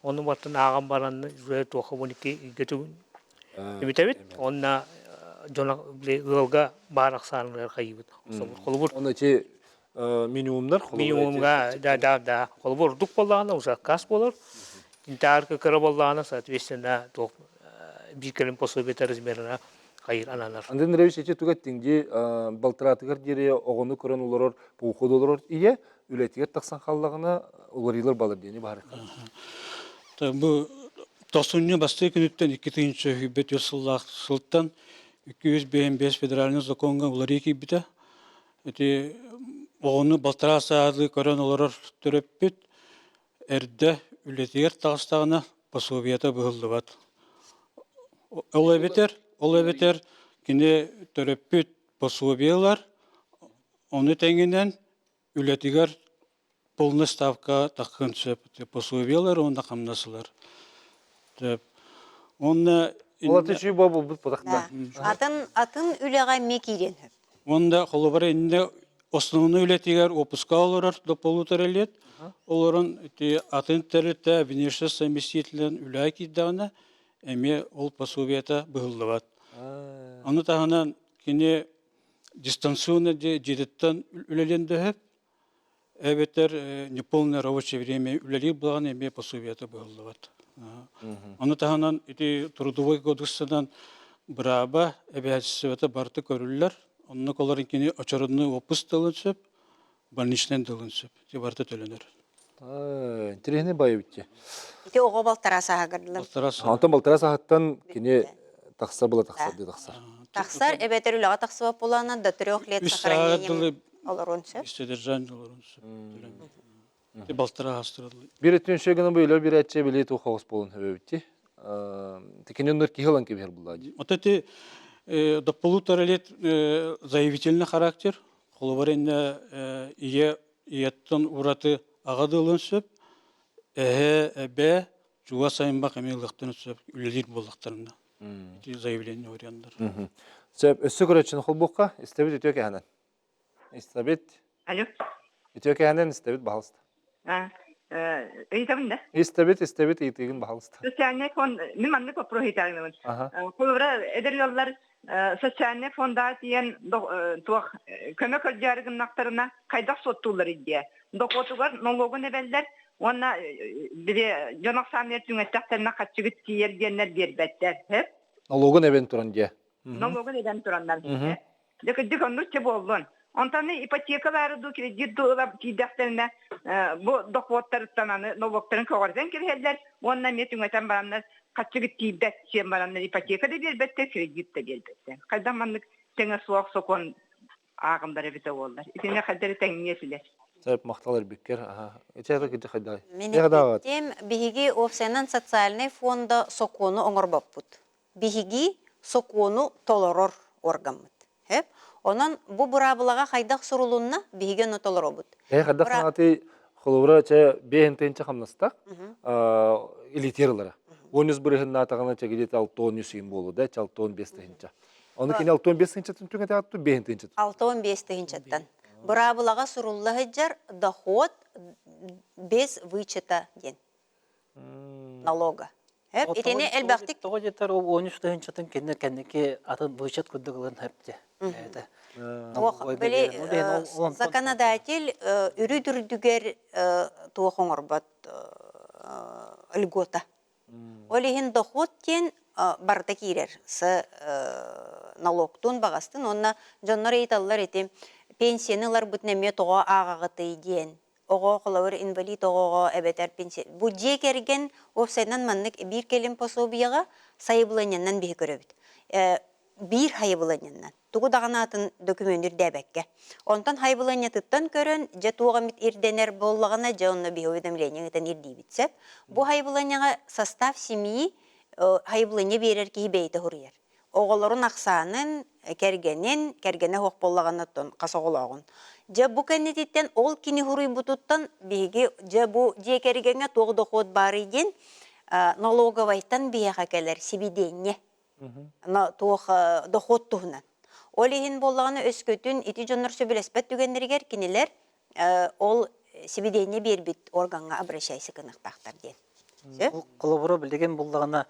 оны бартын ағам баранны жүре тоқы 12 гету үмітәбет, онына жона ғылға барақ сарынлар қайыбыд. Оны те минимумдар? Минимумға, да. Қолы бұрдық болағына, ұзақ қас болыр. Интарқы кірі болағына, соответственно, бір кәлім пособета размеріна қайыр ананар. Анден рәвіш ете түгәттіңде балтыратығыр дере оғыны көрін олар, бұқыд олар, ие, үләтігер тақсан қалағына олар елер балыр дейіне бағар. Бұл Тосунню басты күнүттен 2-нче хүбет сылтан 255 федеральный законга улары кибите. Эти ону балтара саады көрөн олорор төрөппүт эрде үлетигер тагыстагына пособията быһыллыбат. Ол эбетер кини төрөппүт пособиялар оны теңинен үлетигер полный ставка такын сөп пособиялар онда камнасылар. Деп. Онна Олаты чүй бабу бұл Да. бұтақта. Атын үлеға мекирен хөп. онда холобара инде основной үлетигер опуска олорор дополуторелет. Олорон атын терете внешне совместителен үләки дана эме ол пособията быһыллыбат. Аны тагынан кини дистанционно жедеттен үлелендеп эбетер неполное рабочее время үлели булган эме пособията быһыллыбат. Аны тагынан трудовой кодекстан браба эбәсәвәте барты көрүлләр. Онны коларын кини очорынны опус тылынсып, больничный тылынсып, барты төленер. Интересный бай бітте. Ити оғы балтара сағырдылым. Антон балтара сағаттан кені тақса бұла тақса. Тақсар, әбәтер үліға тақсыва болана да 3 лет сохранением оларунсып. Истедержан оларунсып. Балтара астырылы. Bir etün şegini böyle bir etçe bile tu xavus bolun höbütti. Tekenen нөр кихалан кебер булады. Вот эти до 1,5 лет заявительный характер. Холоваренне иеттен ураты агадылынсып, эбе жуа сайынбак эмелыктын сөп үлелер болдуктарында. Эти заявление варианттар. Сөп өссө көрөчүн холбукка истебит өтө кеханан. Истебит. Алло. Өтө кеханан истебит баалыста. Ыйтабында. Истебит итигин баалыста. Социальный фонд миманны попро хитагын. Колбра эдерлер социальный фонда тиен туак көмөк жарыгынактарына кайдак соттуулар идия. Докотугар налогун эбелдер, онна бире жанак самер түңөттөрүнө катчыгыт киергенler бербеттер. Хеп? Налогун эбен туран дия. Налогун эбен турандар. Дик онну че болдун. Онтаны ипотекалары ду кредит дуулап кийдактерине бу докуаттардан аны налогтарын когорден келгендер, онна метүңөтөн барамдар катчыгыт кийдек чем барамдар ипотека да бербетте, кредит да бербетте. Кайдан мандык теңе суак сокон агымдар эбите болдур. Итине кадери теңнесилер. Сөп макталар биккер. Эчеге киде кайдай. Мен биһиги офсенан социальный фонда сокону оңорбаппут. Биһиги сокону толорор органмыт. Хеп? Онан бу бурабылага хайдак сурулунна биһиге но толоробут. Кайдак саңаты холовра че бехентенче хамнастак. Илитерлара. Онус бирһинна атагана чегидет алтон юсин болду да, чалтон 5-тенче. Оны кини алтон 5-тенче түнгөтө атту бехентенче. Алтон 5-тенчеттен. Бурабылага сурулла хеджар доход без вычета ден. Налога. Хеп, итене элбактик Того жетер 13-тен кеннеке атын вычет күддүгүлөн хепте. Законодатель үрүдүрдүгер туохоңорбат льгота. Олихин доход кен барда кирер. С налогтун багастын онна жоннор эйталлар эти пенсиянылар бүтнеме тоо агагыты ден. Ого коловер инвалид ого эбетер пенсия. Бу жекерген офсайнан маннык бир келим пособияга сайыбланяннан бии көрөбүт. Бир хайыбланяннан. Тугу даганатын документтер дебекке. Онтан хайыбланятыттан көрөн же тугамит ирденер боллагана же онно бии уведомлениятен ирдибитсеп, бу хайыбланяга состав семьи хайыбланя берер ки бейте хуруяр. Оголорун аксанын кергене хок боллаганаттан касогологун. Же бу кенетиттен ол кини хуруй бутуттан биги же бу жекергенге тогу доход бар иден налоговайтан бияга келер сибиденне. На тох доход туһунан. Олихин боллаганы өскөтүн ити жоннор сөбелеспет түгендергер кинилер ол сибиденне бербит органга обращайся кынактактар ден. Колобура билеген буллагана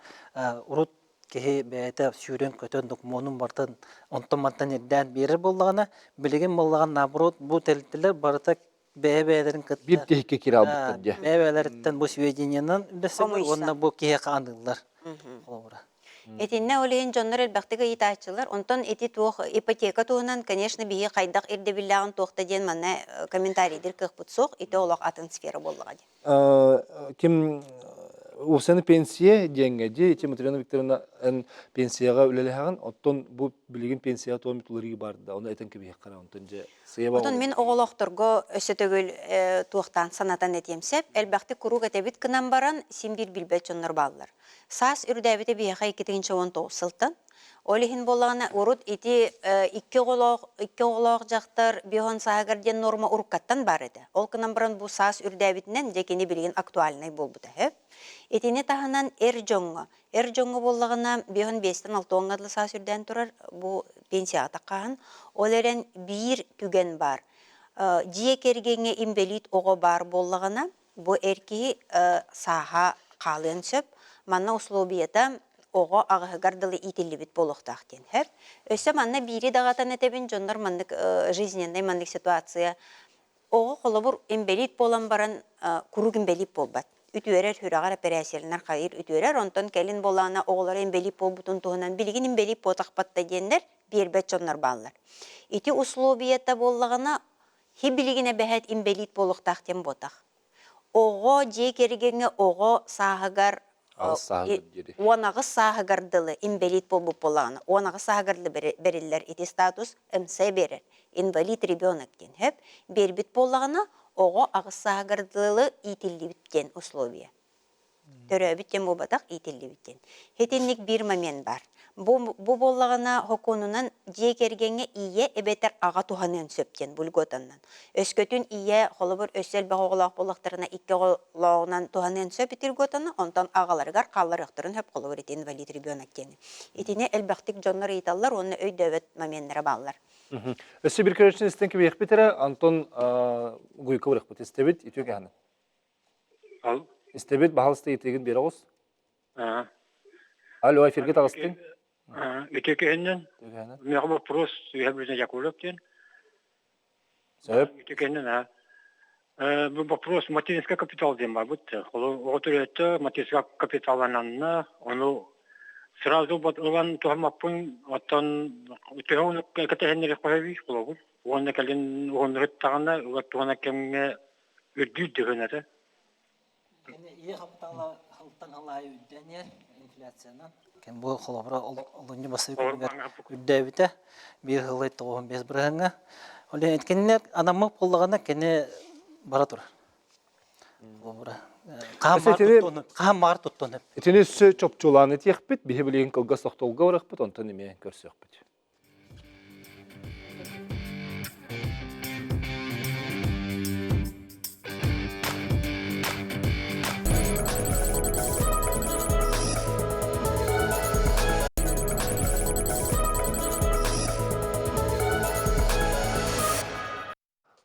урут кеһи бәйте сүйрен көтөн документун бартын онтоматтан ирдән берер буллагана билеген буллаган наоборот бу телтелер барта бәбәләрен кытты. Bir tehike kira buttun diye. Бәбәләрдән бу сведениянан дәсәм онна бу кеһи кандылар. Колобура. Этинне олихин жоннор элбактыга итаачылар, онтон эти туох ипотека туһунан, конечно, бии кайдак ирде биллаган туохта ден манна комментарийдер кыхпыт суох, ите олох атын сфера боллага ден. Kim Усаны пенсия деңгеди, Матрена Викторовна пенсияға үлелеген, оттон бу билигин пенсия тоомит уларыгы барды. Оны этен кебек кара, онтон же сыяба. Отон мен оголокторго өсөтөгүл туактан санатан этемсеп, элбакты курук этебит кынан баран симбир билбет жоннор баллар. Сас үрдәбите бияха 2-19 сылтан. Олихин боллагана урут ити икки оголок жактар бион саагарден норма уркаттан бар эди. Ол кынан баран бу сас үрдәбитинен жекени билген актуальный болбута. Этине таханан эр жоңго боллагана бион 5-6 гадлы сас үрдән турар бу пенсия атаккан. Ол эрен бир түген бар. Жие кергенге имбелит ого бар боллагана бу эрки саха калын сөп манна условията ого агыгардылы итилибит болохтактен. Хеп өсө манна бири дагатан этебин жоннор маннык жизненный маннык ситуация ого холобур имбелит болан баран курук имбелит болбат. Үтүерер хүрагар операциялар кайыр үтүерер онтон келин болана оголор имбелит болбутун туһунан билигин имбелит потакпатта дендер бербет жоннор баллар. Ити условията боллагана хибилигине бэхет имбелит болохтактен ботак. Ого же кергенге ого саагар Онагы саагардылы имбелит болбуп боллагана. Онагы саагардылы бериллер ити статус МС берер. Инвалид ребенок кен. Хеп бербит боллагана ого агы саагардылы итилибиткен условия. Төрөбиттен болбатак итилибиткен. Хетинник бир момент бар. Бу боллагана хоконунан же кергенге ие эбетер ага туханын сөптен булготаннан. Өскөтүн ие холобур өсөл багоглак болактарына икки огологунан туханын сөп итирготаны, онтан агаларгар калларыктырын хөп холобур ити инвалид ребенок кени. Итине элбактык жоннор ыйталлар, оны өй дөбөт моменттері баллар. Өсі бір көрішін істен кебек бітірі, Антон Гуйко бұрық бұт. Істебет, итөк әні. Ал? Істебет, бағалысты етеген бері ғыз? Алло, эфирге тағыстың? Өтөк әннен. Мен вопрос, я бірден Якулов ден. Сөп? Өтөк әннен, бұл вопрос материнский капитал ден бар бұд. Ол түретті материнский капиталананына, оны сразу оған туғамаппын, оттан өтөғын кәтәхеннері қойабейш бұл. Оғанна кәлін оғын рыттағына, оғат туғана кәмге үрдүйд деген әді. Ие қапыталы халықтан алайы үддәне инфляциядан. Бұл қолабыра олынды басы үддәбіті бір ғылай 95 бірғанға. Олен еткенлер адамық болдағана кәне бара тұр. Қаған мағыр тұттон. Етіне сөй чопчуланы тек біт, бейі білеген қылға соқтолға орақ біт, онтан еме көрсек біт.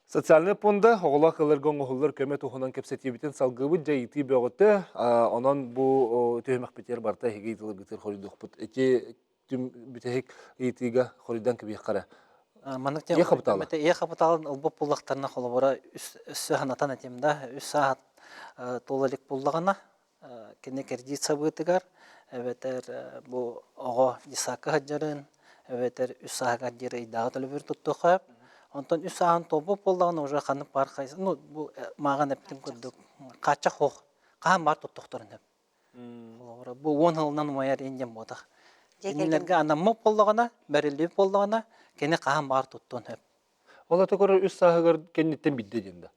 Социальный фонда оғыла қылырған оғылар көмет оғынан кепсетебітен салғыбы жайыты бөғіті, онан бұл түйімек бетер барта хеге етілі бетер қоридық бұд. Эти түм бітехек етіға қоридан кебек қара. Е қапыталы? Е қапыталын ұлбып бұллақтарына қолы бұра үсі ханатан әтемді, үс сағат толалік бұллағына, кене кредит сабытығар, әветер бұл оғы дисақы хаджарын, әветер үс сағат дері идағы төлі бір тұтты қойып, онтан үс сағын тобып болдағына уже қанып бар қайсы. Бұл маған әптін көрдік. Қача қоқ, қаған бар тұттықтырын әп. Бұл 10 жылынан ұмайар енден болдық. Енелерге анамып болдағына, бәріліп болдағына, кені қаған бар тұттын әп. Ола тұқыры үс сағығыр кенеттен бідді денді?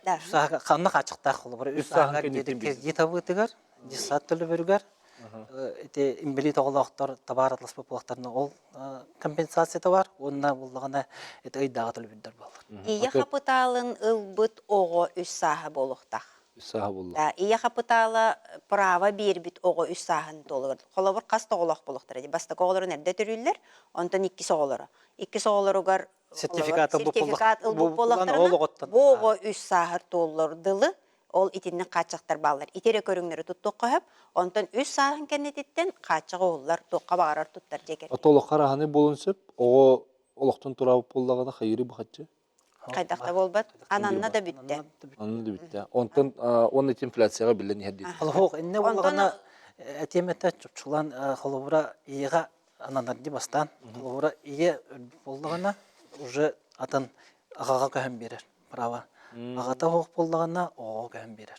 Үс сағығы қанына қачықта қолы. Үс сағығыр кредит абытығар, дисат төлі бөрігер. Имбелит оғылақтар табар атлас популақтарына ол компенсацияда бар, онына болдағына ұйдағы төлі бірдер балыр. Ие қапыталын ұлбыт оғы үс сағы болуқтақ. Үс сағы болу. Ие қапыталы права бербіт оғы үс сағын толығыр. Қолабыр қаста оғылақ болуқтар. Баста оғыларын әрді түрілер, онтан 2 соғылары. 2 соғыларығар сертификат ұлбыт болуқтарына оғы үс сағыр толырдылы. Ол итиннен қачақтар балар. Итере көріңнері тұттық қойып, онтан үс сағын кәнететтен қачығы олар тоққа бағарар тұттар жекер. Толық қарағаны болын сөп, оғы олықтың тұрабы болдағына қайыры бұқатшы? Қайдақта болбат, ананна да бүтті. Ананна да бүтті. Онтан, оны инфляцияға білін ехеді. Қалғық, инне болғана әтеметі чөпчулан қолыбыра иеға ананарды бастан, қолыбыра ие болдағына уже атын ағаға көһім берер, права. Ағата оқ болдағына оғы көһім берер.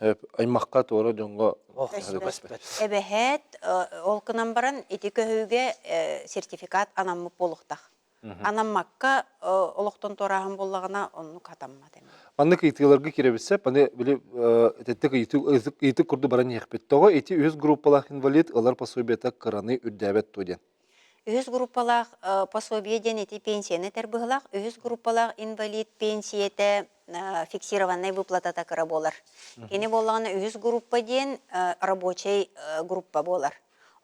Hep аймаққа тоора жоңго Өспөт. Эбэһэт олкынан баран ити көһүүгэ сертификат анаммык болуктах. Анаммакка олохтон тораһын боллагына онну катамма дем. Маннык итилерге киребиссе, баны биле теттек ити курду баран яхпеттого, ити үз группалах инвалид, алар пособията кыраны үрдәбет тоден. Үз группалах пособие ден ити пенсияны тербыгылах, үз группалах инвалид пенсиете фиксированный выплата кыра болар. Кени боллагына үз группа ден рабочий группа болар.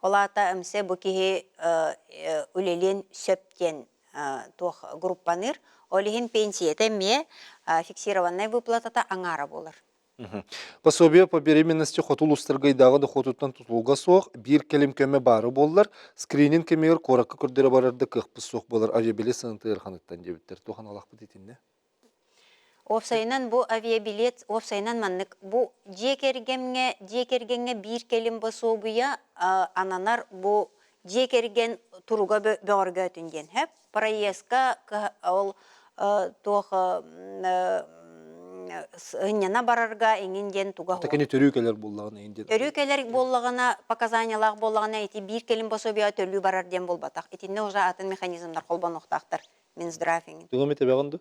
Олата эмсе бу киһи үлелен сөптен тох группаныр, олихин пенсиете ме фиксированный выплатата аңара болар. Пособие по беременности хотул устыргайдағы да хотуттан тутулга соқ, бир келим көме бары болар, скрининг кемегер коракка көрдері барарды кықпыз соқ болар, авиабилет сынытығыр қаныттан дебіттер. Тоған алақ бұд етінде? Опсайнан бу авиабилет, опсайнан маннык, бу жекергенге бир келим пособия ананар бу жекерген туруга бөгөргө түнген. Хеп, проездка ол тох ынняна барарга эңинден туга. Такені төрүүкелер боллағына эңинден. Төрүүкелер боллагына, показаниялар боллагына эти бир келим пособия төлүү барар ден болбатак. Этинне уже атын механизмдар колбоноктактар. Минздрафиң. Тугам ете бәғынды?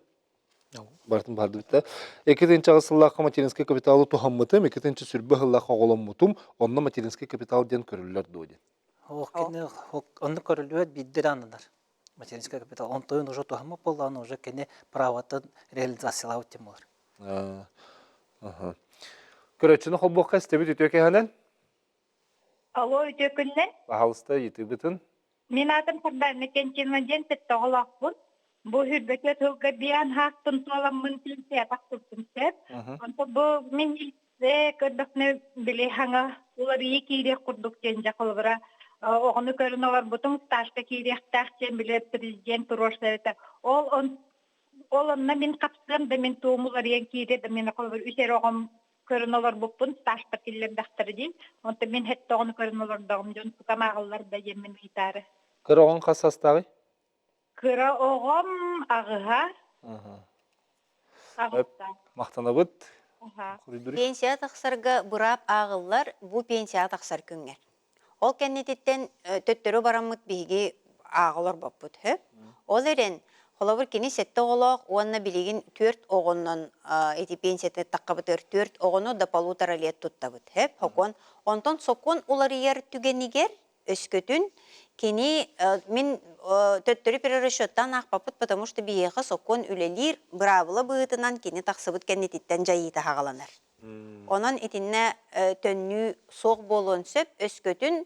Бартын барды бітті. Екетінші ағысыллаққа материнский капиталы тухаммытым, екетінші сүрбі ғыллаққа ғоламмытым, онна материнский капитал ден көрілілер дойден. Онны көрілует биддер анылар. Материнский капитал. Он тойын уже тухамы болған, уже кені праватын реализациялау тем олар. Көрәтшіні қолбоққа істебет өте өкеғанен? Алло, өте күннен? Бағалысты еті бітін? Мен атым құрбарны кенченмаден тетті олақпын. Бұл хүрбекет ұлға биян хақтын толамын пенсия тақтырсын сәп. Бұл мен ilse көрдіқні біле хаңа олар кейрек құрдық ден жақылғыра. Оғыны көрін олар бұтын стажка кейрек тәқтен біле президент тұрор сәреті. Ол онна мен қапсырым да мен туымылар ең кейрек да мен қолбыр үсер оғым көрін олар бұппын стажка келер дақтыры дейін. Онта мен хетті оғыны көрін олар дағым жон сұқамағылар да емен ғитары. Көр оған қасастағы? Кыра оғым ағыға. Ағыста. Мақтана бұд? Пенсия тақсырға бұрап ағылар, бұл пенсия тақсыр күнгер. Ол кәннететтен төттөрі барамыд бігі ағылар бап бұд. Ол әрен, қолабыр кені сәтті олақ, оғанна білеген 4 оғыннан еті пенсияты таққа бұтыр 4 оғыны да полутара лет тұтта бұд. Онтан соқон олар ер түгенігер өскөтін, кені мен төттөрі перерасчеттан ақпапыд, потому что биеға соқон үлелер бравылы бұғытынан кені тақсыбыд кәннететтен жайыты хағаланар. Онан етінне төнні соқ болуын сөп өскөтін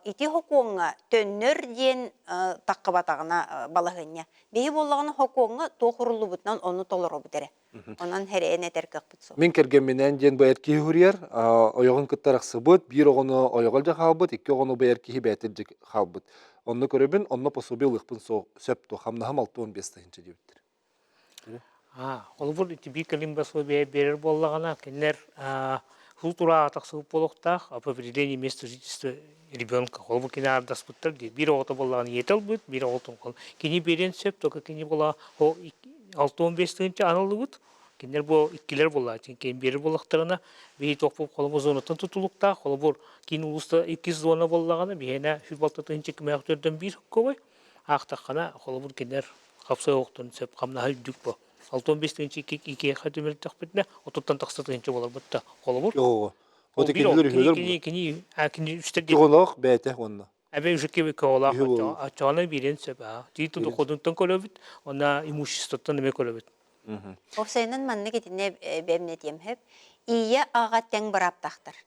ити хокуңа төннөр ден таққа батағына балағыня. Бейі болағына хокуңа тоқырылы бұтынан оны толыры бұдыры. Онан хәрейін әтер қақпыт соқ. Мен кергенменен ден бұл әркей хүрер, ойығын күттар ақсыбыд, бір оғыны ойығыл жа қалбыд, екі оғыны бұл әркей бәтір жа қалбыд. Онны көребін, онны пособе ұлықпын сөп тоқамнағым 6-15 дебіттір. Ол бұл бір кілім пособе берер болағына, кенлер бұл тұра атақсығып болуқтақ, определение место жительства ребенка. Ол бұл кені ардас бұттыр дейді. Bir оғыта болағына етел бұд, bir оғытын қол. Кені берен сөп, тоқа кені бола 6-15 анылы бұд. Кенлер бұл иккелер бола. Кен берер болақтарына бейі тоқпып қолымыз онытын тұтылықтақ. Ол бұл кен ұлыста 2 зона болағына бейіне 106 кімәқтөрден бір көбай. Ақтаққана ол бұл кенлер қапсай оқтын сөп қамнаға үдік бұл. 6-15 2 хатымер тақпетіне, отыттан тақсатығыншы болар бұтта қолы бұр. Йоғы. Оты кенілер үйелер бұл. Кені үстерде. Жоғынақ бәйті онына. Әбе үшікке бі көғылақ. Ачағына берен сөп. Дейті қодыңтан көлөбіт, ona имуществоттан еме көлөбіт. Опсайнын манны кетіне бәмнетем хеп. Ие аға тәң бұраптақтыр.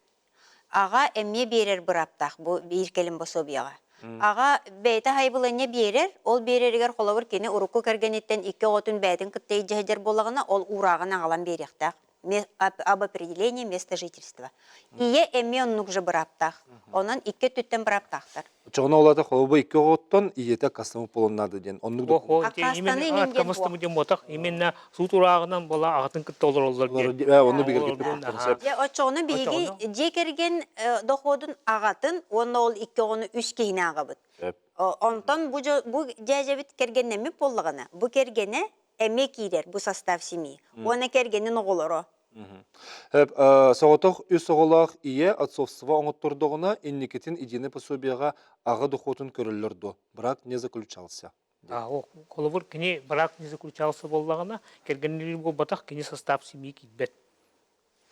Аға әме берер бұраптақ, бұл бір келім пособияға. Аға бәйті хайбылыне берер, ол берергер қолауыр кені ұрықы кәргенеттен 2 отын бәйтін күттей жәдер болағына ол урағын ағалан беректақ. Об определении места жительства. Ие әме оннық жы бұраптақ. Онан 2 түттен бұраптақтыр. Çoğuna olada kolba 2 ottan iyete kastamı polonnadı den. Onluk da Akastаны ден ботақ, именно су турағынан бола ағатын күтті олар олар. Onu bir gerçek. O çoğunu bilgi cekergen dohodun ağatın, onu ol 2 onu 3 kehine ağabıt. Ondan bu cezebit kergenle mi pollağına? Bu kergene emek gider bu sastav simi. Ona kergenin oğulları. Соғытық үс оғылақ ие отцовство оңыттырдығына инникетін идені пособияға аға дұқотын көрілірді. Бірақ не заключался? Колобур кини брак не заключался боллагана, кергеннер бу батак кини состав семьи китбет.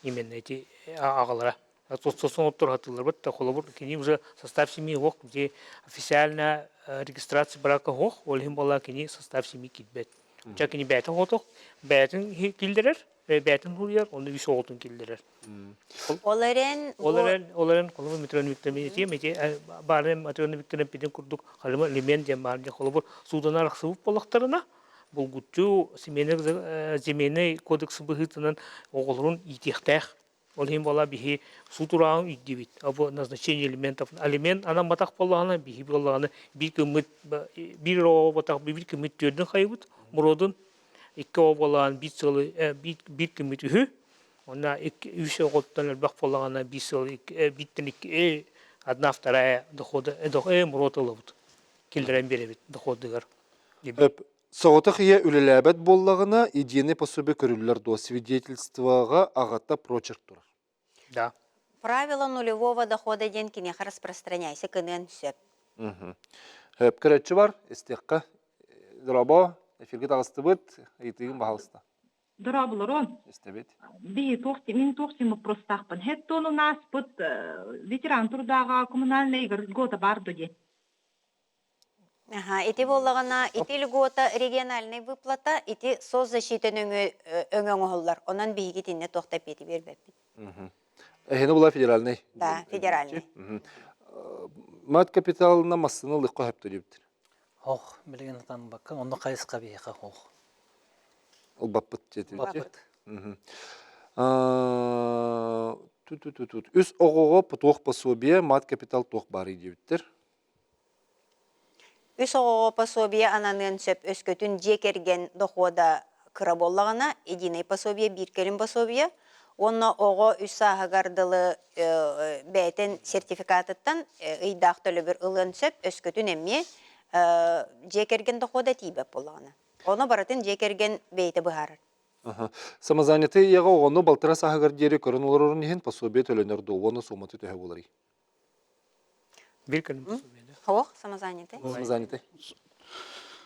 Именно эти агалара. Сосон оттор хатылар бат, колобур кини уже состав семьи ох, где официальная регистрация брака ох, олхим болла кини состав семьи китбет. Чак кини бәтен хоток, бәтен килдерер, бәтен хурьяр, оны виш оғытын килдерер. Оларен колобур метрон виктаминити, мете барем метрон виктамин пиден курдук, халыма элемент дем бар, колобур суданар сывып болақтарына, бұл гүтчу земейный кодексы бұхытынан оғылырын итектәқ. Олхим бола бихи сутурағын иддебит. Або назначение элементов. Элемент анан батақ болағына бихи болағына bir кümmet, bir оғы батақ bir kümmet төрдің қайбыт. Мұродын екі оғы болағын bir kümmet үхі. Ona üç oğuttan elbaq bolağına bir sıl bitten iki одна вторая дохода мұрод олабыт. Келдерен беребит доходыгар. Соғытық ие үліләбәт боллағына идені пособие көрілілер до свидетельствоға ағатта прочерк тұрар. Да. Правило нулевого дохода денкіне распространяйся көнен сөп. Көрәтші бар, істеққа дұрабо, эфирге тағысты бұд, айтығын бағалысты. Дұрабылырон. Істебет. Мен тоқсимы простақпын. Хетті оны нас бұд ветеран тұрдағы коммунальный года барды де. Ити боллағына, ити льгота региональный выплата, ити соцзащитын өңің оғылар. Онан бейгі тінне тоқтап еті бербеппін. Әйіні бұла федеральный? Да, федеральный. Мат капиталына массыны лыққа хөпті дептір? Оқ, білген атан баққан, оны қайысқа бейіға оқ. Ол баппыт жеті? Баппыт. Үс оғыға бұтуқ пособие мат капитал тоқ бары дептір? Үс оғыға пособие ананын сөп өскөтін жекерген дохода кыра боллағына, единый пособие, бір келін пособие, онна оғы үс сағығардылы бәйтін сертификатыттан ұйдақ төлі бір ұлын сөп өскөтін әмме жекерген дохода тейбеп боллағына. Оны баратын жекерген бейті бұхарыр. Самозаняты еға оғыны балтыра сағығар дері көрін олар орын ехен пособие төлінер доғыны соматы төхе болары. Bir келін пособие. Оқ, самозаняты? Самозаняты.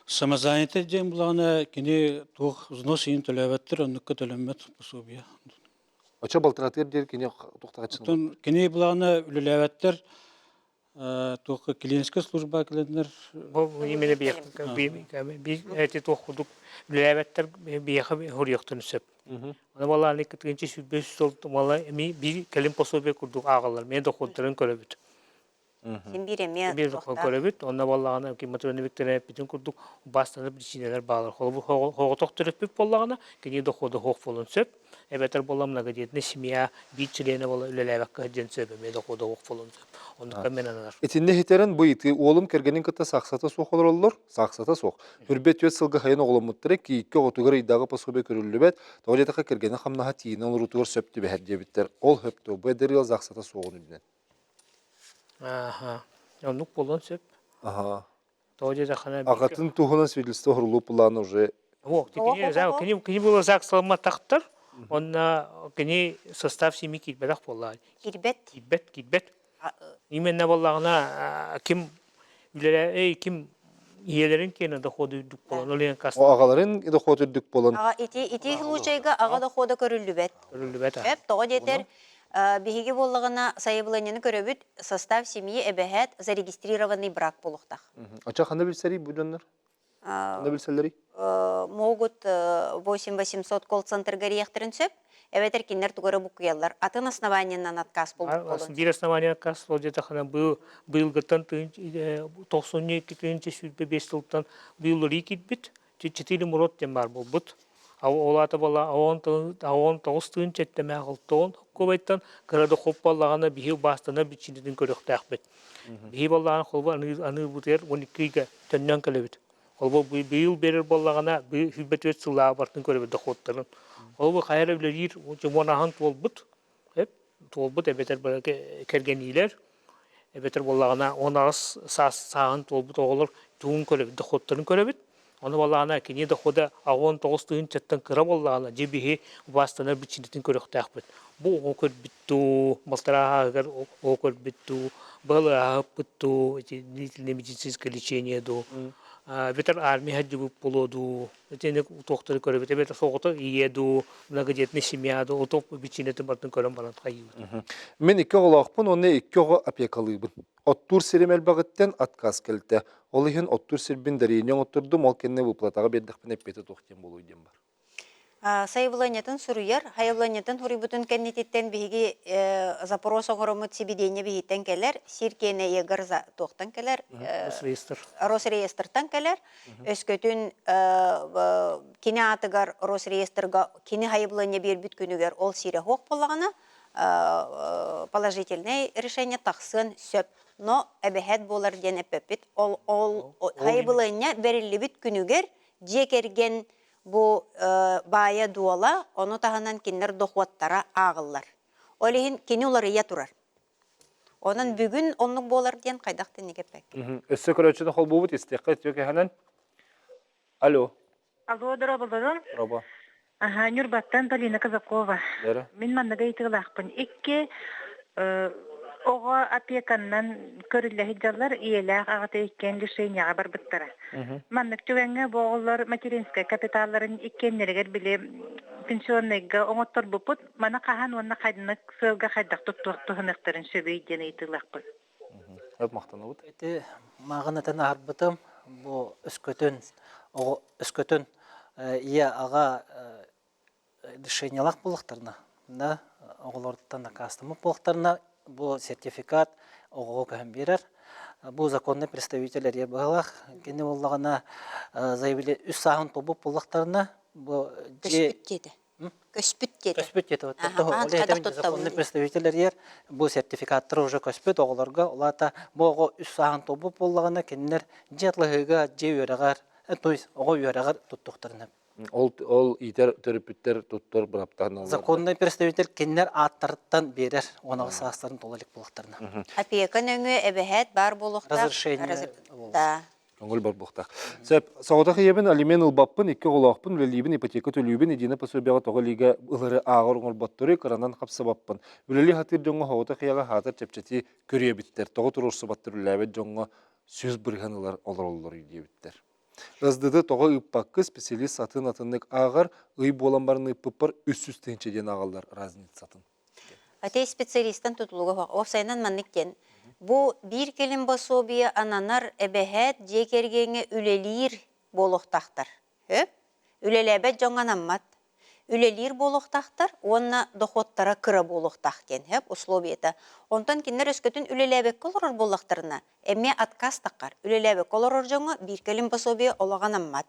Самозаняты дем бұлағына кені тоқ ұзнос ең төләбәттір, оныққа төләмет пособие. Оча балтыратыр дер кені тоқтағатшын? Кені бұлағына үліләбәттір, тоқы клиническая служба келендер. Бұл емені бейті тоқ құдық үліләбәттір бейіқі хұрияқтын сөп. Оны баланы күтігінші сүббес солты мала бір келін пособие күрдік ағалар. Мен доходдарын көрөбіт. Сен биреме тоқтар. Көрөбіт. Оны балағына материалны виктория бітін күрдік бастанып причинелер бағалар. Хоғы тоқтырып бүп болағына кені доходы хоқ болын сөп. Эбетер боламна гадетне семья бит члены бола үлеләбәккә ден сөбе ме доходы хоқ болын сөп. Оны кәменанар. Этинне хитерен бұйты олым кергенин кытта сақсата соқ олар, сақсата соқ. Үрбет өт сылғы хайын оғылым мұттыры кейікке отығыр идағы пособе көрілі тоғылетіқі кергені қамнаға тиінен ұрутығыр сөпті бәр дебіттер. Ол хөпті, бәдір ел сақсата соғын үбінен. Онық болын сөп. Ағатын туғынан свидетельство ғырлу пуланы уже... Кені бұл зақ салма тақтыр, онна кені состав семьи китбедақ болла. Китбет. Именно боллағына кім иелерін кені доходы үдік болан, олен қасын. Ағаларын доходы үдік болан. Ити случайға аға доходы көрілі бәт. Тоғы детер, бігеге боллағына сайыбыланені көрөбіт состав семьи әбәхәт зарегистрированный брак болуқтақ. Ача қанда білсәрі бұйданлар? Қанда білсәлері? Могут 8800 колл-центр гарияқтырын сөп, әбәтер кенлер тугары бұқиялар. Атын основаниянан отказ болуын. Бір основания отказ ол жета қана бұйылғыттан 92-тінші сүлбе 5 жылттан бұйылыр екет біт, 4 мұрот ден бар бұл бұд. Олаты бала 19 түйін чәттемә ғылттығын көбайттан қырады қоп балағана бейі бастана бітшінден көріқті әқбет. Бейі балағана қолба аны бұтер 12-ге төннен көлі Олбо быйыл берер боллагана хүбет өт сылаа бартын көрөбүт доходтарын. Олбо кайра билер жомонахан толбут. Толбут эбетер кергенилер. Эбетер боллагана 10 саас сагын толбут оголор туун көрөбүт доходтарын көрөбүт. Оны боллағына кені дохода ағуын 9 түйін чаттан кыра боллағына жебіге бастана бичинетін көріқтақ бұд. Бұл оғы көр бітту, малтараға ағар оғы көр бітту, балы ағып бітту, длительное медицинское лечение ду. Ветер армия хаджи болоду, тенек тоқтары көрі бет, ветер соғыты иеду, многодетный семья ду, отоп бичинетін бартын көрім барат қайып. Мен икки оғылақпын, оны икки оғы апекалыйбын. Оттур сиремел бағыттен отказ келді. Ол ехен оттур сирбин дарейнен оттурдум, ол кенне выплатаға бердіқпін әппеті тоқтен болу идем бар. Сайбыланетін сұруяр, хайбыланетін хұры бүтін кәннететтен бігі Запорос оғырымы тибедене бігіттен келер, сиркені егір тоқтан келер, Росреестртан келер, өскөтін кені атығар Росреестрға кені хайбылане бер бүт күнігер ол сире хоқ болағына положительный решение тақсын сөп, но әбәхәт болар ден әппеппет, ол хайбылане берілі бүт күнігер жекерген bu baya duala, onu tahanan kinler doxuattara ağıllar. Olehin kini oları ya turar. Onun bugün onluk bolar diyen qaydaqtı nege pek. Össü köröçüde xol bubut istiqat yok hanan. Alo. Alo, darabalarım. Roba. Aha, Nurbattan Polina Kazakova. Dere. Min mannaga itiqlaqpın. İkki oğa apekandan körülle hicjallar iyelaq ağıta ikken lişeyniyağa bar bittara. Mannak tüvenge boğullar materinska kapitalların ikkenleriger bile pensionnega oңоттор buput, mana qahan onna qaydınık sığılga qaydaq tuttuğunaqtарын söbeyden itiqlaqpın. Hep maqtana bud. Эти мағынатын арбытым, бұл үскөтін ия аға решениялақ болықтарына, оғылордықтан кастымық болықтарына бұл сертификат оғығы көһін берер. Бұл законный представителер ебағылақ, кені олағына заявили үс сағын тобы болықтарына Көспүт деді. Көспүт деді. Көспүт деді. Законный представителер ер бұл сертификаттары уже көспүт оғыларға. Олата бұл үс сағын тобы болағына кенілер жетлығыға же өріғар, то есть оғы өріғар тұттықтарына. Ол итер төрүпүттер туттор браптан. Законный представитель кеннер аттарыттан берер, онағы сағыстарын толалик болықтарына. Апиякан өңі әбәхәт бар болықтақ. Разрешение. Оңыл бар бұқтақ. Сөп, сауытақы ебін алимен ұлбаппын, екі олақпын, үлелейбін, ипотека төлейбін, едені пособияға тоғы лига ұлыры ағыр оңыл баттыры қыранан қапсабаппын. Үлелей хатыр жоңғы сауытақы яға хатыр чепчеті көрие біттер. Тоғы тұрырсы баттыр үләбет жоңғы сөз бұрғанылар олар үйдей біттер. Ыздыды тоғы ұппаққы специалист сатын атынық ағыр, ұй боламбарын ұппар үс-үстенчеден ағалар разниц сатын. Атей специалисттан тұтылуға о сайынан манныктен. Бу bir келім басобия ананар әбәхәт жекергеңе үлелер болуқтақтар. Үлеләбәт жоңанаммат. Үлелер болуқтақтар, онна доходтара кыра болуқтақтен. Условиета. Онтан кинер өскөтін үлеләбәк колорор болуқтарына. Әме отказ тақар. Үлеләбәк колорор жоңа bir келім басобия олағанаммат.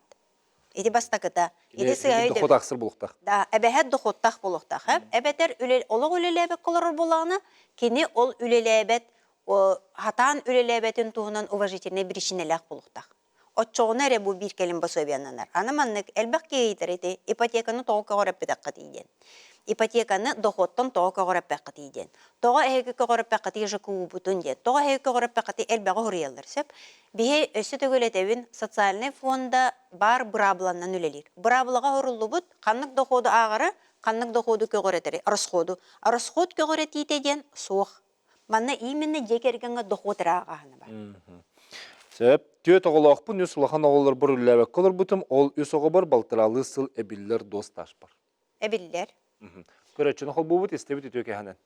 Эти бастакыта. Доход ақсыр болуқтақ. Да, әбәхәт доходтақ болуқтақ. Әбәтер олық үлеләбәк колорор болағына, кені ол үлеләбәт хатан үлеләбәтін туғынан уважительный бірішінеләқ болуқтақ. Отчоғына әрі бұл бір келім басобиянанар. Анаманнық әлбәқ кейтер еті ипотеканы тоғы қағырап бәдәққа дейден. Ипотеканы доходтан тоғы қағырап бәққа дейден. Тоғы әйгі қағырап бәққа дейі жықуы бұтын ден. Тоғы әйгі қағырап бәққа дейі әлбәғі ғыриялар сөп. Бейі өсі төгілетевін социальный фонда бар бұрабланнан үлелер. Бұраблаға ғырылы бұд, қаннық доходу ағыры, қаннық доходу көгіретері, арысқоду. Арысқод көгіретейден соқ. Манна именно жекергенге дохотыра ағаны бар. Сөп, түйет оғылақпын, үс ұлақан оғылар бір үләбәк қалыр бұтым, ол үс оғы бар балтыралы сыл әбіллер досташ бар. Әбіллер? Көрәтшіні қол бұбыт, істебет етуеке ханан.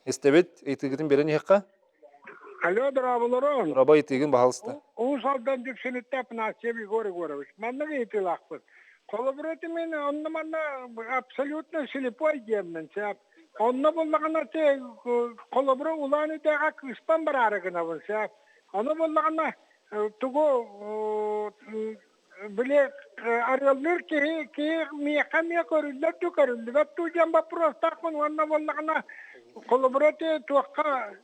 Істебет, етігетін берен еққа? Алло, дұрабылырын. Раба етігін бағалысты. Оң салдан дүксінітті апына себи көрі-көрі. Маннығы етілақпын. Қолы бұрыты мені, онны манна абсолютно слепой демнің, сәп. Онна боллағана те қолыбыры уланы тәға күспан бар арығына болса. Оны боллағана тұғы біле арылыр ке меқа көрілдер ту көрілді. Вәтту жамба простақпын, онна боллағана қолыбыры те туаққа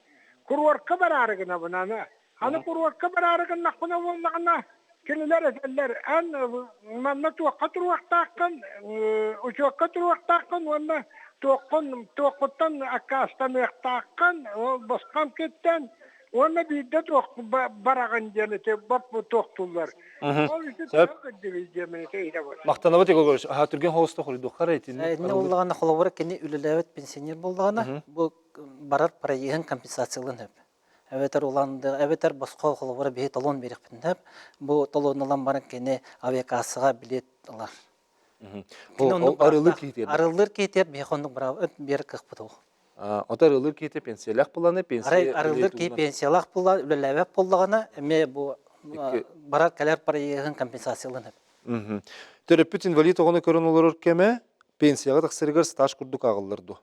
күруарқа бар арығына бұнаны. Аны күруарқа бар арығына құна боллағана келілер әзәлер. Ән манна туаққа тұруақтақын, ұшуаққа тұруақтақын, онна тоққыттан акастан ұяқтаққан, ол босқан кеттен, Ona bir de barağın canete bap bu tohtular. O işte Sep. çok divizyonete ide var. Мақтанабы тек көрөш. Ага түрген хоста хоридо карайтын. Эне уллагана холовора кени үлелебет пенсионер болгана бу барар проектын компенсациялын хеп. Эветер уланды, эветер боско холовора бе талон бериппин хеп. Бу талонлан баран кени авиакассага билет алар. Ол арылы китер. Арылыр кетер бе хондук бара бер кыппыту. Отар арылы китер пенсиялак буланы пенсия. Арылыр ки пенсиялак булла үлелебет болгана эме бу барар калер проектын компенсациялын хеп. Төрөпүт инвалид огону көрөн олор кеме пенсияга таксыргар стаж курдук агылдырды.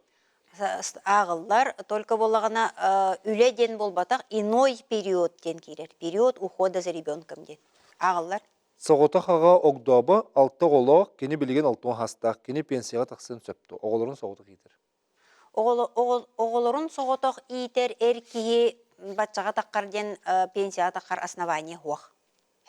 Ағыллар только болағана үле ден болбатақ иной период ден кирер. Период ухода за ребенком ден. Ағыллар. Соғота хаға огдабы алты голок кени билген алтын хастак кени пенсияга таксын сөптү. Оголорун соғота китер. Оғылырын соғотақ итер әркеге батчаға таққар ден пенсияға таққар основание хуақ.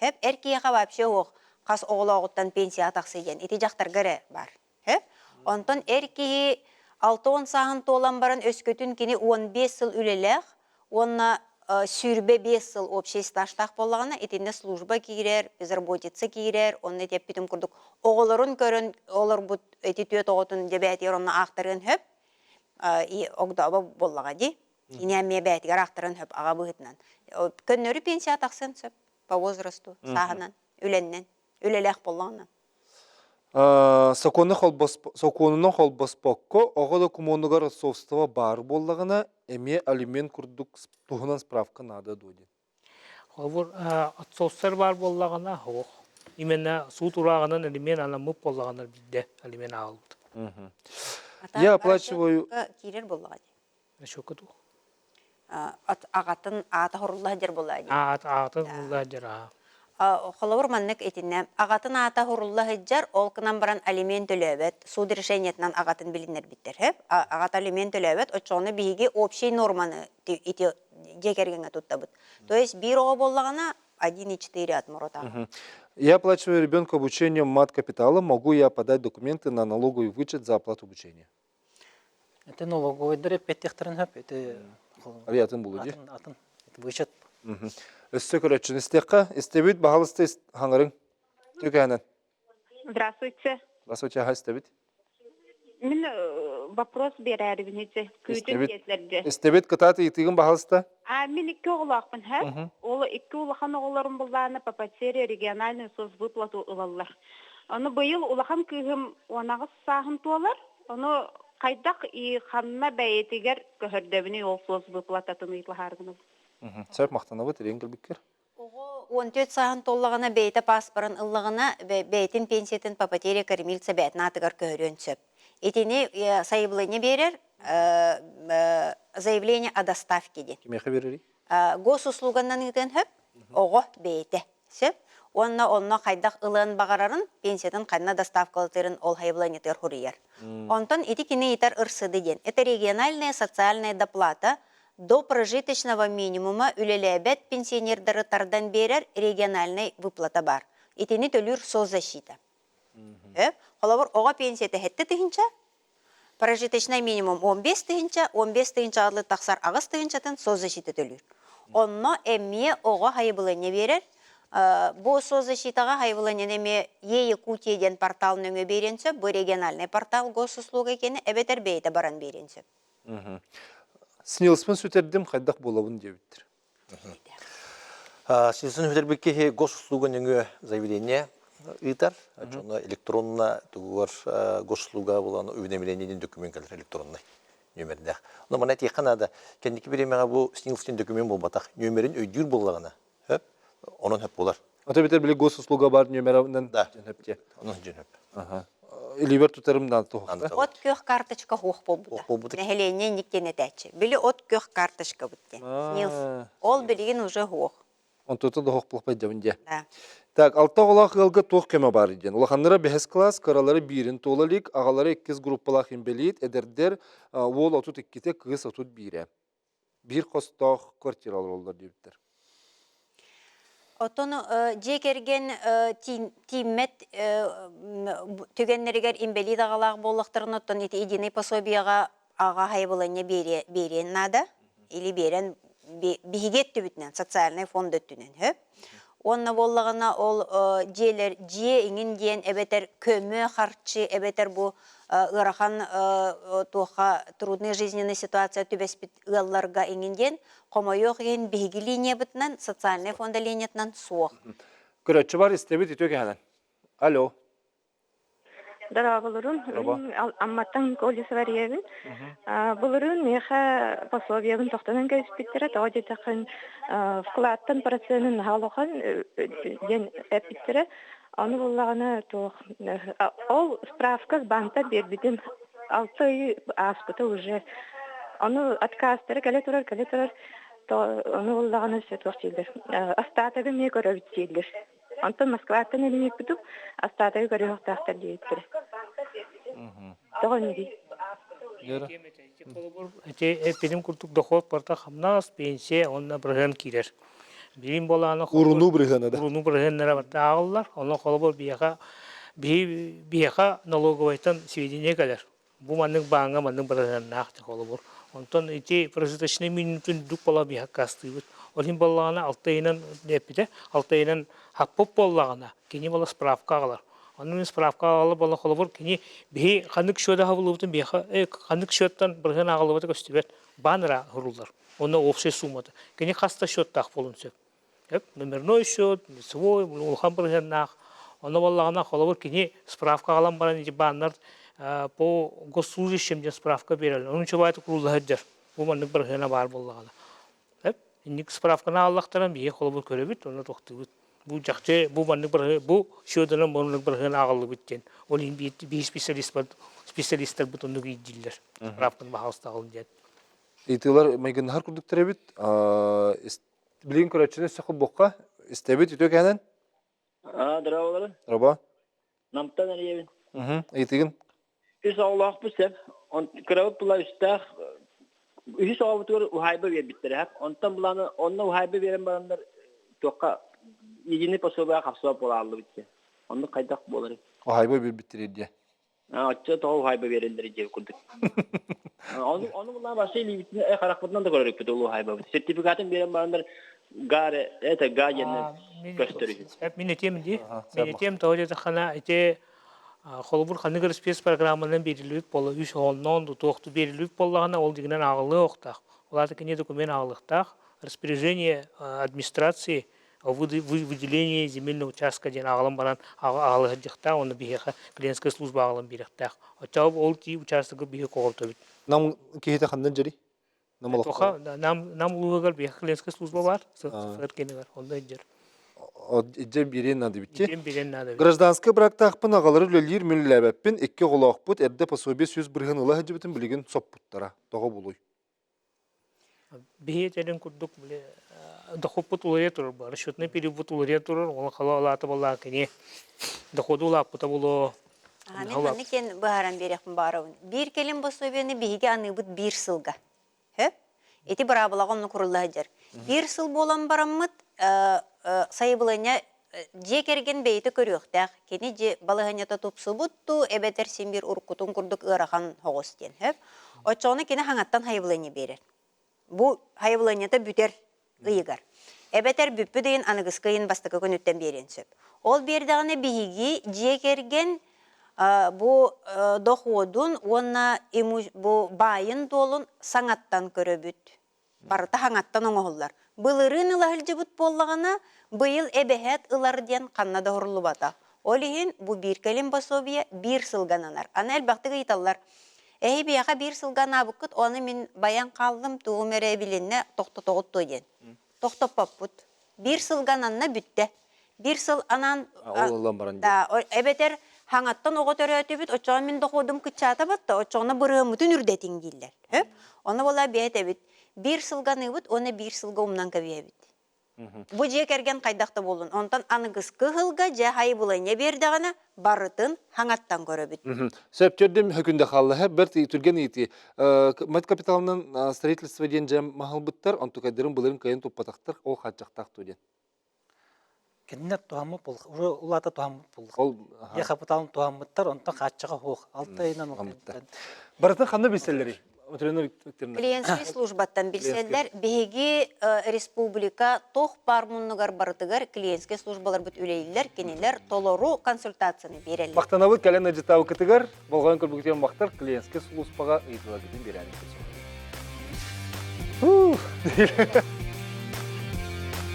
Хеп әркеге вообще хуақ. Қас оғылағыттан пенсияға тақсы ден. Ити жақтар гәрі бар. Хеп. Онтан әркеге 6-10 сағын толан баран өскөтін кені 15 сыл үлелек, онна сүрбе 5 сыл общий стажтақ болағына, етінде служба кейрер, безработица кейрер, онны деп бітім күрдік. Оғылырын көрін, олар бұд әті түйет оғытын деп әтер онна ақтырын хөп, оғдабы болаға де, ине әме бәтігер ақтырын хөп аға бұғытынан. Көннөрі пенсия тақсын сөп, по возрасту, сағынан, үленнен, үлелек болағынан. Соконунан холбаспокко оғыда коммунугар отцовство бар боллағына эме алимент курдук туһунан справка надо дойден. Олар отцовстар бар боллағана хоқ. Именно суд урағынан алимент аламып боллағана бидде алимент алды. Я оплачиваю... Кирер болаға де. Шоқы тұқ. Ағатын аты хорулла дер болаға де. Атын хорулла дер. Холовор маннык этинне агатын ата хурулла хыджар ол кынан баран алимент төлөбөт суд решениятынан агатын билинер биттер хеп агат алимент төлөбөт очону биги общий норманы ити жекергенге туттабыт то есть бир ого боллагана 1,4 отморота. Я оплачиваю ребенку обучение мат капитала, могу я подать документы на налоговый вычет за оплату обучения? Это налоговый дыреп петтехтерин хеп, это Атын булуди. Атын вычет. Өссө көрөчүн истекка, истебит бахалысты хаңырың. Түкәнен. Здравствуйте. Здравствуйте, ага, истебит. Мен вопрос берәрбинете күтүн кетлерде. Истебит кытаты итигин бахалысты? Мен ике оғылақпын, хәп? Ол ике улахан оғыларын бұлланы Папатерия региональный соцвыплату ылалар. Оны быйыл улахан күйім онағыз сағын туалар. Оны қайдақ и ханна бәйетігер көхірдебіне ол соцвыплататын ұйтлахарғыныз. Сәп мақтанабы терен кілбіккер? 14 сағын толлағына бейті паспорын ыллығына бейтін пенсиятын Папатерия кормильца бәйтін атығар көхірен сөп. Етіне заявление берер, заявление о доставке ден. Кемеха берери? Госуслуганнан итен хөп, оғы бейті сөп. Онна қайдақ ылығын бағарарын пенсиятын қайна доставкалытырын ол заявление тер хурияр. Онтан ити кіне итар ырсыды ден. Это региональная социальная доплата до прожиточного минимума үлелебет пенсионердары тардан берер региональный выплата бар. Итини төлүр соцзащита. Холовор оға пенсията хетті тыгынча, прожиточный минимум 15 тыгынча, 15 тыгынча адлы тақсар ағыз тыгынчатын соцзащита төлүр. Онно эмме оға хайбылыне берер. Бу соцзащитаға хайбылыне эме Якутияден портал нөмө беренсө, бу региональный портал госуслуга екені әбетер бейті баран беренсө. Снилспен сөтердім қайдақ болабын дебіттір. Снилспен сөтербекке госуслуга нөңі заявление итар, электронна тугуар госуслуга болан уведомлениеден документ калыр электронный нөмердәк. Оны мана тиқанада кендики беремеға бұл снилспен документ болбатақ, нөмерін өйдүр болағына, onun hep bular. Ata biter bile gosusluga var nömerden. Da. Hep diye. Onun için hep. Aha. Liber tutarımdan tohta. От көх карточка хух болбуда. Нехелене никтене тәче. Били от көх карточка бутте. Снилс. Ол билигин уже хух. Он тут да хух плохо пойдем. Да. Так, алта олақ ғылғы тоқ кеме бар еден. Олақанлары бәхес класс, қаралары бірін толалик, ағалары 2 группалақ ембелейт, әдердер ол отут 2-те, кығыс отут 1-е. Bir қостақ квартиралар олар дебіттер. Отону жекерген тиммет түгеннерігер имбелид ағалақ болықтырын оттон единый пособияға аға хайбылыне берен нада, или берен бихигет түбүтнен социальный фонд өттүнен хөп. Онна боллагана ол жиелер жие иңин диен эбетер көмө харчы эбетер бу ырахан туха трудная жизненная ситуация түбеспит ылларга иңин диен комойох ген бихиги линия битнен социальный фонд линиятынан суох. Көрөтчү бар истебит итө кенен. Алло. Дарабылырын, амматтан колесі бар ебін. Бұлырын меха пособиябын тоқтанын көспеттері, тоғады тақын вкладтан процентін халуған ден әппеттері. Оны болағына ол справка с банкта бербеден 6 ай аспыта уже. Оны отказтары кәле тұрар, оны болағына сөт оқтелдер. Астатығы ме көрі біттелдер. Антон Москваттан элемек бітіп, астатығы көрі оқтақтар дейттір. Тоғын еді. Эпидем куртук доход парта хамнас пенсия онна брыган кирер. Билим боланы Уруну брыгана да. уруну брыганнара барта агыллар. Оны холобор бияха налоговайтан сведения калер. Бу манның баңа манның брыган нахты холобор. Онтон эти прожиточный минутын дук бола бияха кастыбыт. Олин боллағана алтайынан депіде, алтайынан хаппоп боллағана, кені бола справка алар. Onun spravka alıp bola kolobur kini bir kanık şöyle havulubutun bir kanık şötten birgen ağılıbıtı göstübet banra hurullar. Ona ofse sumadı. Kini hasta şöt tak bolun söp. Hep numernoy şöt, свой, улхан birgen naq. Ona bollağına kolobur kini spravka alan baran ici banlar po gosслужащим de spravka berel. Onun çabaytı kurullar hıccar. Bu manık birgene bar bollağına. Hep indik spravkana Allah'taran bir kolobur körebit, ona toxtubut. Bu jakçe bu manlık bu şödenen manlık birgen ağıllı bitken. Olin bir spesialistler butonlu gidiller. Spravkan bahasta alınca. Итилар майгыннар курдуктар бит. Билин көрөчүнө сакып бокка истебит үтө кенен. Драволар. Раба. Намтан элебин. Итигин. Үс Аллах бусеп, он кырабып була үстах. Үс авутур ухайба бербиттер хап. Онтан буланы онна ухайба берен барандар тоққа егене пособия капсап бола алды битке. Онда кайдак болар. Ухайба бербиттер ди. Ача тоо ухайба берендер же курдук. Onu bundan başka ilgili karakterden de görerek bir dolu hayba. Sertifikatın veren baranlar gare, gösteriyor. Hep minnetim diye. Minnetim tavsiye ettiğine ite kolubur kanıgır spes programından belirleyip bola 3 ondan da toxtu belirleyip bolağına olduğundan ağırlığı oqtaq. Onlar da kene dokument ağırlıqtaq. Распоряжение администрации о выделении земельного участка ден ağılım baran ağırlıqta onu bir клиентская служба ağılım biriktak. Açab ol ki участогы bir qoğultu bit. Нам кихите хандан жери. Тоха нам улугар bir клиентская служба var. Сыркені var. Onda jер. Ece birin adı bitti. Birin adı. Гражданский бракта ақпын ағалары лөлер мүлләбәппен екке қолақ бұт, әрді пособие сөз бірген ұла әжі бітін білген соп бұттара. Доға болуй. Бейетерін күрдік біле доходпут улария турар бар. Расчетный перевод улария турар. Ола қала алаты болла кене. Доходу улап бұта болу. Мен кен бағаран берекпін барауын. Bir келін пособияны бейге аны бұд bir сылға. Эти барабылағын құрылла әдер. Bir сыл болан бараммыд сайыбылыня же керген бейті көріқтәқ. Кені же балығанята топсы бұтту, әбәтер сен бір ұрқытын күрдік ұрақан хоғыз ден. Очоны кені хаңаттан хайбылыня берер. Бу хайбылынята бүтер ұйығар. Әбәтер бүппі дейін анығысқайын бастықы күніттен берен сөп. Ол бердіғаны бейгі же керген bu dohodun ona bu bayın dolun sanattan köröbüt. Barıta hangattan oğullar. Bılırın ılahılcıbıt bollağına bıyıl ebehet ılar diyen kannada horulu bata. Olihin bu bir kelim basobiye bir sılgananar. Ana elbaqtı gıytallar. Ehi biyaqa bir sılgana bukut onu min bayan kaldım tuğum ere bilinne toqta toğut diyen. Toqta paput. Bir sılgananna bütte. Bir sıl anan ebeter hangattan oğa törötübüt, oçağın min doqudum kıçata batta, oçağına bırığımıtın ürdetin giller. Ona bola beyet ebit. Bir sılganı bit, ona bir sılga umdan kabiyebit. Bu je kergen kaydaqta bolun. Ondan anıgız kıhılga, je hayı bulayına berdiğine barıtın hangattan köröbüt. Söpçördüm hükünde қалды. Bir türgen iti. Mat kapitalından строительство ден жем махал бұттар, онту кайдырын бұлырын кайын топпатақтыр, ол қатжақтақ төден. Кеннер туамы бол, уже улата туамы бол. Я капиталын туамыттар, онтан каччага хук. Алтайынан Барытын қанды беселері? Клиентский службаттан билселдер беги республика тох пармуннугар бартыгар клиентский службалар бут үлейлер кенелер толору консультацияны берелер. Мақтанабыт кәлен әжетауы кітігір, болған көрбіктен мақтар клиентске сұлыспаға ұйдыла кетен берәлі.